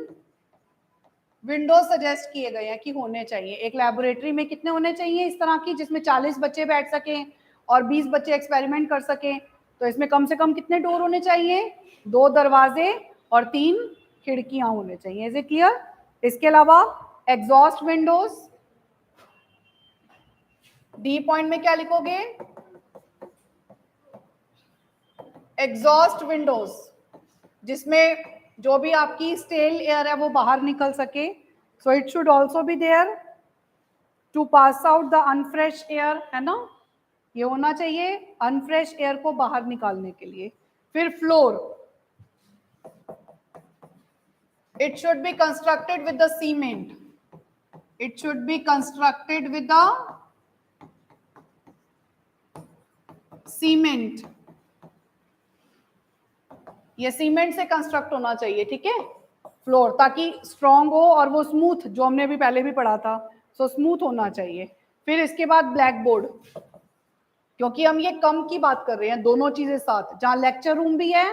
विंडोज सजेस्ट किए गए हैं कि होने चाहिए। एक लेबोरेटरी में कितने होने चाहिए इस तरह की, जिसमें 40 बच्चे बैठ सकें और 20 बच्चे एक्सपेरिमेंट कर सकें? तो इसमें कम से कम कितने डोर होने चाहिए? 2 दरवाजे और 3 खिड़कियां होने चाहिए। Is it clear? इसके अलावा एग्जॉस्ट विंडोज, डी पॉइंट में क्या लिखोगे? एग्जॉस्ट विंडोज, जिसमें जो भी आपकी स्टेल एयर है वो बाहर निकल सके। So it should also be there to pass out the unfresh air, है ना? ये होना चाहिए अनफ्रेश एयर को बाहर निकालने के लिए। फिर floor, it should be constructed with the cement. It should be constructed with the cement. ये सीमेंट से कंस्ट्रक्ट होना चाहिए, ठीक है, फ्लोर, ताकि स्ट्रॉन्ग हो और वो स्मूथ, जो हमने भी पहले भी पढ़ा था, सो स्मूथ होना चाहिए। फिर इसके बाद ब्लैक बोर्ड, क्योंकि हम ये कम की बात कर रहे हैं, दोनों चीजें साथ, जहां लेक्चर रूम भी है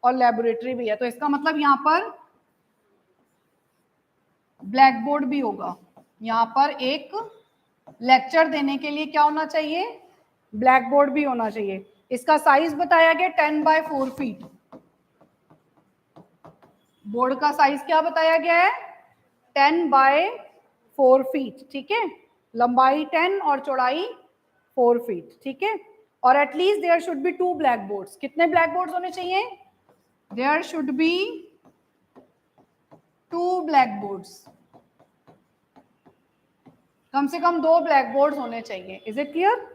और लेबोरेटरी भी है, तो इसका मतलब यहाँ पर ब्लैक बोर्ड भी होगा। यहाँ पर एक लेक्चर देने के लिए क्या होना चाहिए? ब्लैक बोर्ड भी होना चाहिए। इसका साइज बताया गया 10 बाय 4 फीट। बोर्ड का साइज क्या बताया गया है? 10 बाय 4 फीट, ठीक है, लंबाई 10 और चौड़ाई 4 फीट, ठीक है। और at least there should be 2 black boards. कितने ब्लैक बोर्ड्स होने चाहिए? There should be 2 black boards, कम से कम 2 ब्लैक बोर्ड्स होने चाहिए। Is it clear?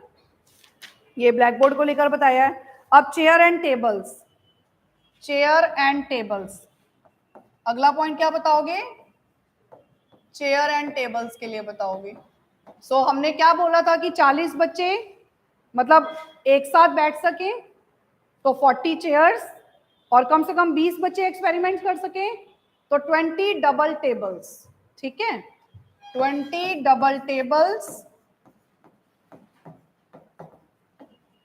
ये ब्लैक बोर्ड को लेकर बताया है। अब chair and tables, chair and tables, अगला पॉइंट क्या बताओगे? चेयर एंड टेबल्स के लिए बताओगे। सो हमने क्या बोला था कि 40 बच्चे मतलब एक साथ बैठ सके, तो 40 चेयर्स, और कम से कम 20 बच्चे एक्सपेरिमेंट कर सके, तो 20 डबल टेबल्स, ठीक है, 20 डबल टेबल्स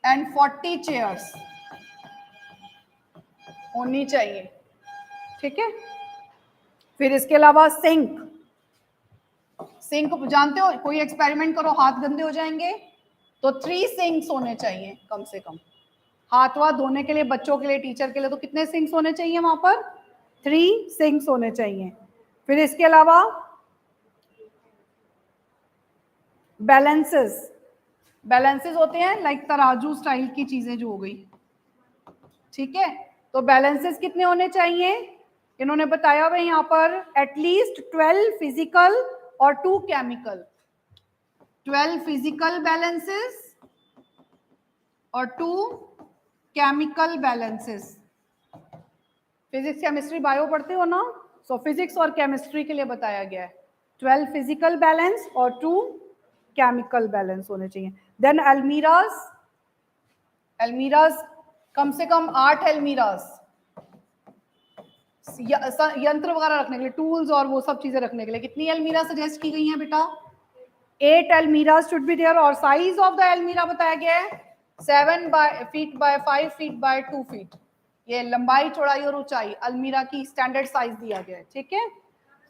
एंड 40 चेयर्स होनी चाहिए, ठीक है। फिर इसके अलावा सिंक, सिंक जानते हो, कोई एक्सपेरिमेंट करो हाथ गंदे हो जाएंगे, तो 3 सिंक्स होने चाहिए कम से कम, हाथ वाथ धोने के लिए, बच्चों के लिए, टीचर के लिए, तो कितने सिंक्स होने चाहिए वहां पर? 3 सिंक्स होने चाहिए। फिर इसके अलावा बैलेंसेस, बैलेंसेस होते हैं लाइक तराजू स्टाइल की चीजें जो हो गई, ठीक है, तो बैलेंसेस कितने होने चाहिए? इन्होंने बताया हुआ यहाँ पर एटलीस्ट 12 फिजिकल और 2 केमिकल, 12 फिजिकल बैलेंसेस और 2 chemical balances. Physics chemistry bio पढ़ते हो ना, सो फिजिक्स और केमिस्ट्री के लिए बताया गया है 12 फिजिकल बैलेंस और 2 केमिकल बैलेंस होने चाहिए। देन अलमीराज, अलमीराज कम से कम 8 अलमीराज, यंत्र वगैरह रखने के लिए, टूल्स और वो सब चीजें रखने के लिए। कितनी अलमीरा सजेस्ट की गई हैं बेटा? 8 अलमीरा शुड बी देयर। और साइज ऑफ द अलमीरा बताया गया है 7 feet by 5 feet by 2 feet. ये लंबाई, चौड़ाई और ऊंचाई अलमीरा की स्टैंडर्ड साइज दिया गया है, ठीक है।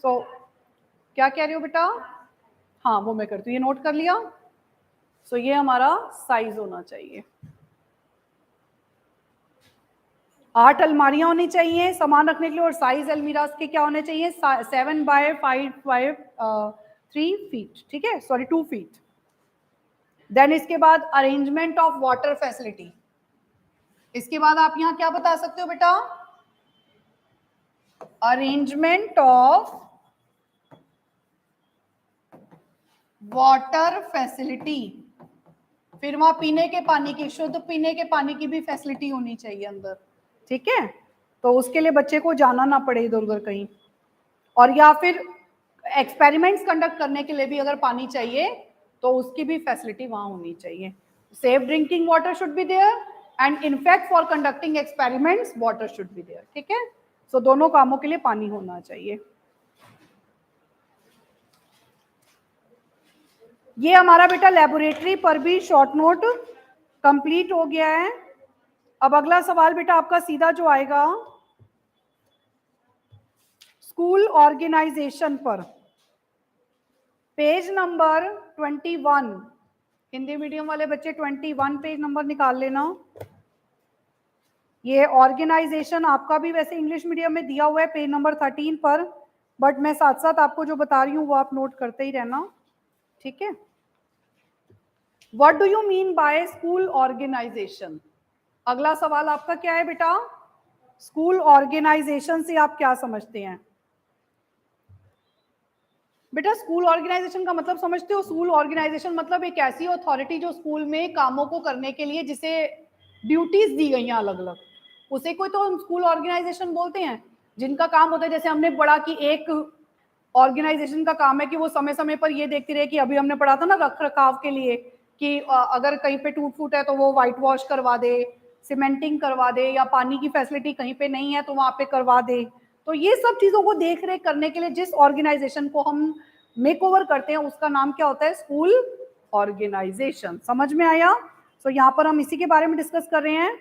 सो क्या कह रही हो बेटा? हाँ वो मैं करती हूँ, ये नोट कर लिया। सो ये हमारा साइज होना चाहिए। 8 अलमारियां होनी चाहिए सामान रखने के लिए, और साइज अलमीराज के क्या होने चाहिए? 7 बाय 5 3 फीट, ठीक है, सॉरी 2 फीट। देन इसके बाद अरेंजमेंट ऑफ वाटर फैसिलिटी। इसके बाद आप यहाँ क्या बता सकते हो बेटा? Arrangement of water facility. फिर वहां पीने के पानी की, शुद्ध पीने के पानी की भी फैसिलिटी होनी चाहिए अंदर, ठीक है, तो उसके लिए बच्चे को जाना ना पड़े इधर उधर कहीं। और या फिर एक्सपेरिमेंट्स कंडक्ट करने के लिए भी अगर पानी चाहिए तो उसकी भी फैसिलिटी वहां होनी चाहिए। Safe drinking water should be there, and in fact for conducting experiments water should be there, ठीक है। सो दोनों कामों के लिए पानी होना चाहिए। ये हमारा बेटा लेबोरेटरी पर भी शॉर्ट नोट कंप्लीट हो गया है। अब अगला सवाल बेटा आपका सीधा जो आएगा स्कूल ऑर्गेनाइजेशन पर, पेज नंबर 21। हिंदी मीडियम वाले बच्चे 21 पेज नंबर निकाल लेना। ये ऑर्गेनाइजेशन आपका भी वैसे इंग्लिश मीडियम में दिया हुआ है पेज नंबर 13 पर, बट मैं साथ साथ आपको जो बता रही हूँ वो आप नोट करते ही रहना, ठीक है। What do you mean by school organization? अगला सवाल आपका क्या है बेटा? स्कूल ऑर्गेनाइजेशन से आप क्या समझते हैं बेटा? स्कूल ऑर्गेनाइजेशन का मतलब समझते हो? स्कूल ऑर्गेनाइजेशन मतलब एक ऐसी अथॉरिटी जो स्कूल में कामों को करने के लिए जिसे ड्यूटीज दी गई हैं अलग अलग, उसे कोई तो हम स्कूल ऑर्गेनाइजेशन बोलते हैं। जिनका काम होता है, जैसे हमने पढ़ा कि एक ऑर्गेनाइजेशन का काम है कि वो समय समय पर ये देखती रहे कि अभी हमने पढ़ा था ना रख रखाव के लिए कि अगर कहीं पे टूट फूट है तो वो व्हाइट वॉश करवा दे, सीमेंटिंग करवा दे, या पानी की फैसिलिटी कहीं पे नहीं है तो वहां पे करवा दे। तो ये सब चीजों को देख रेख करने के लिए जिस ऑर्गेनाइजेशन को हम मेक ओवर करते हैं उसका नाम क्या होता है? School organization. समझ में आया? तो यहाँ पर हम इसी के बारे में डिस्कस कर रहे हैं।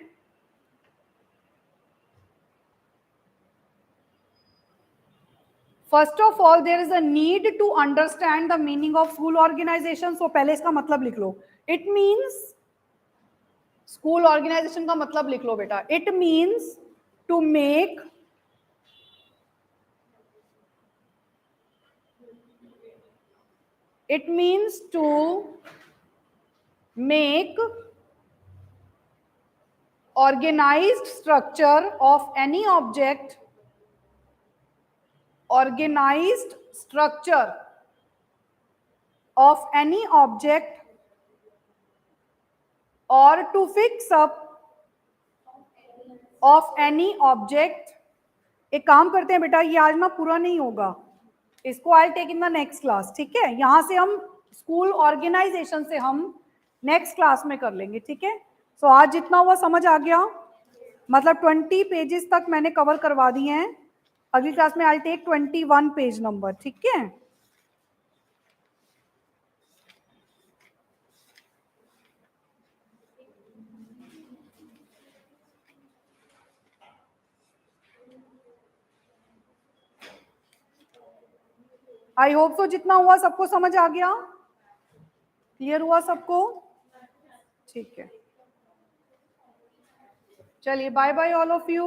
First of all there is a need to understand the meaning of school organization. So पहले इसका मतलब लिख लो। इट मीन्स, स्कूल ऑर्गेनाइजेशन का मतलब लिख लो बेटा। It means to make it means to make organized structure of any object, organized structure of any object, or to fix up of any object। एक काम करते हैं बेटा, ये आज ना पूरा नहीं होगा, इसको I take in the next class, ठीक है। यहां से हम स्कूल ऑर्गेनाइजेशन से हम नेक्स्ट क्लास में कर लेंगे, ठीक है। सो आज जितना हुआ समझ आ गया, मतलब 20 पेजेस तक मैंने कवर करवा दिए हैं। अगली क्लास में आई टेक 21 पेज नंबर, ठीक है। आई होप सो जितना हुआ सबको समझ आ गया, क्लियर हुआ सबको? ठीक है, चलिए bye bye all of you.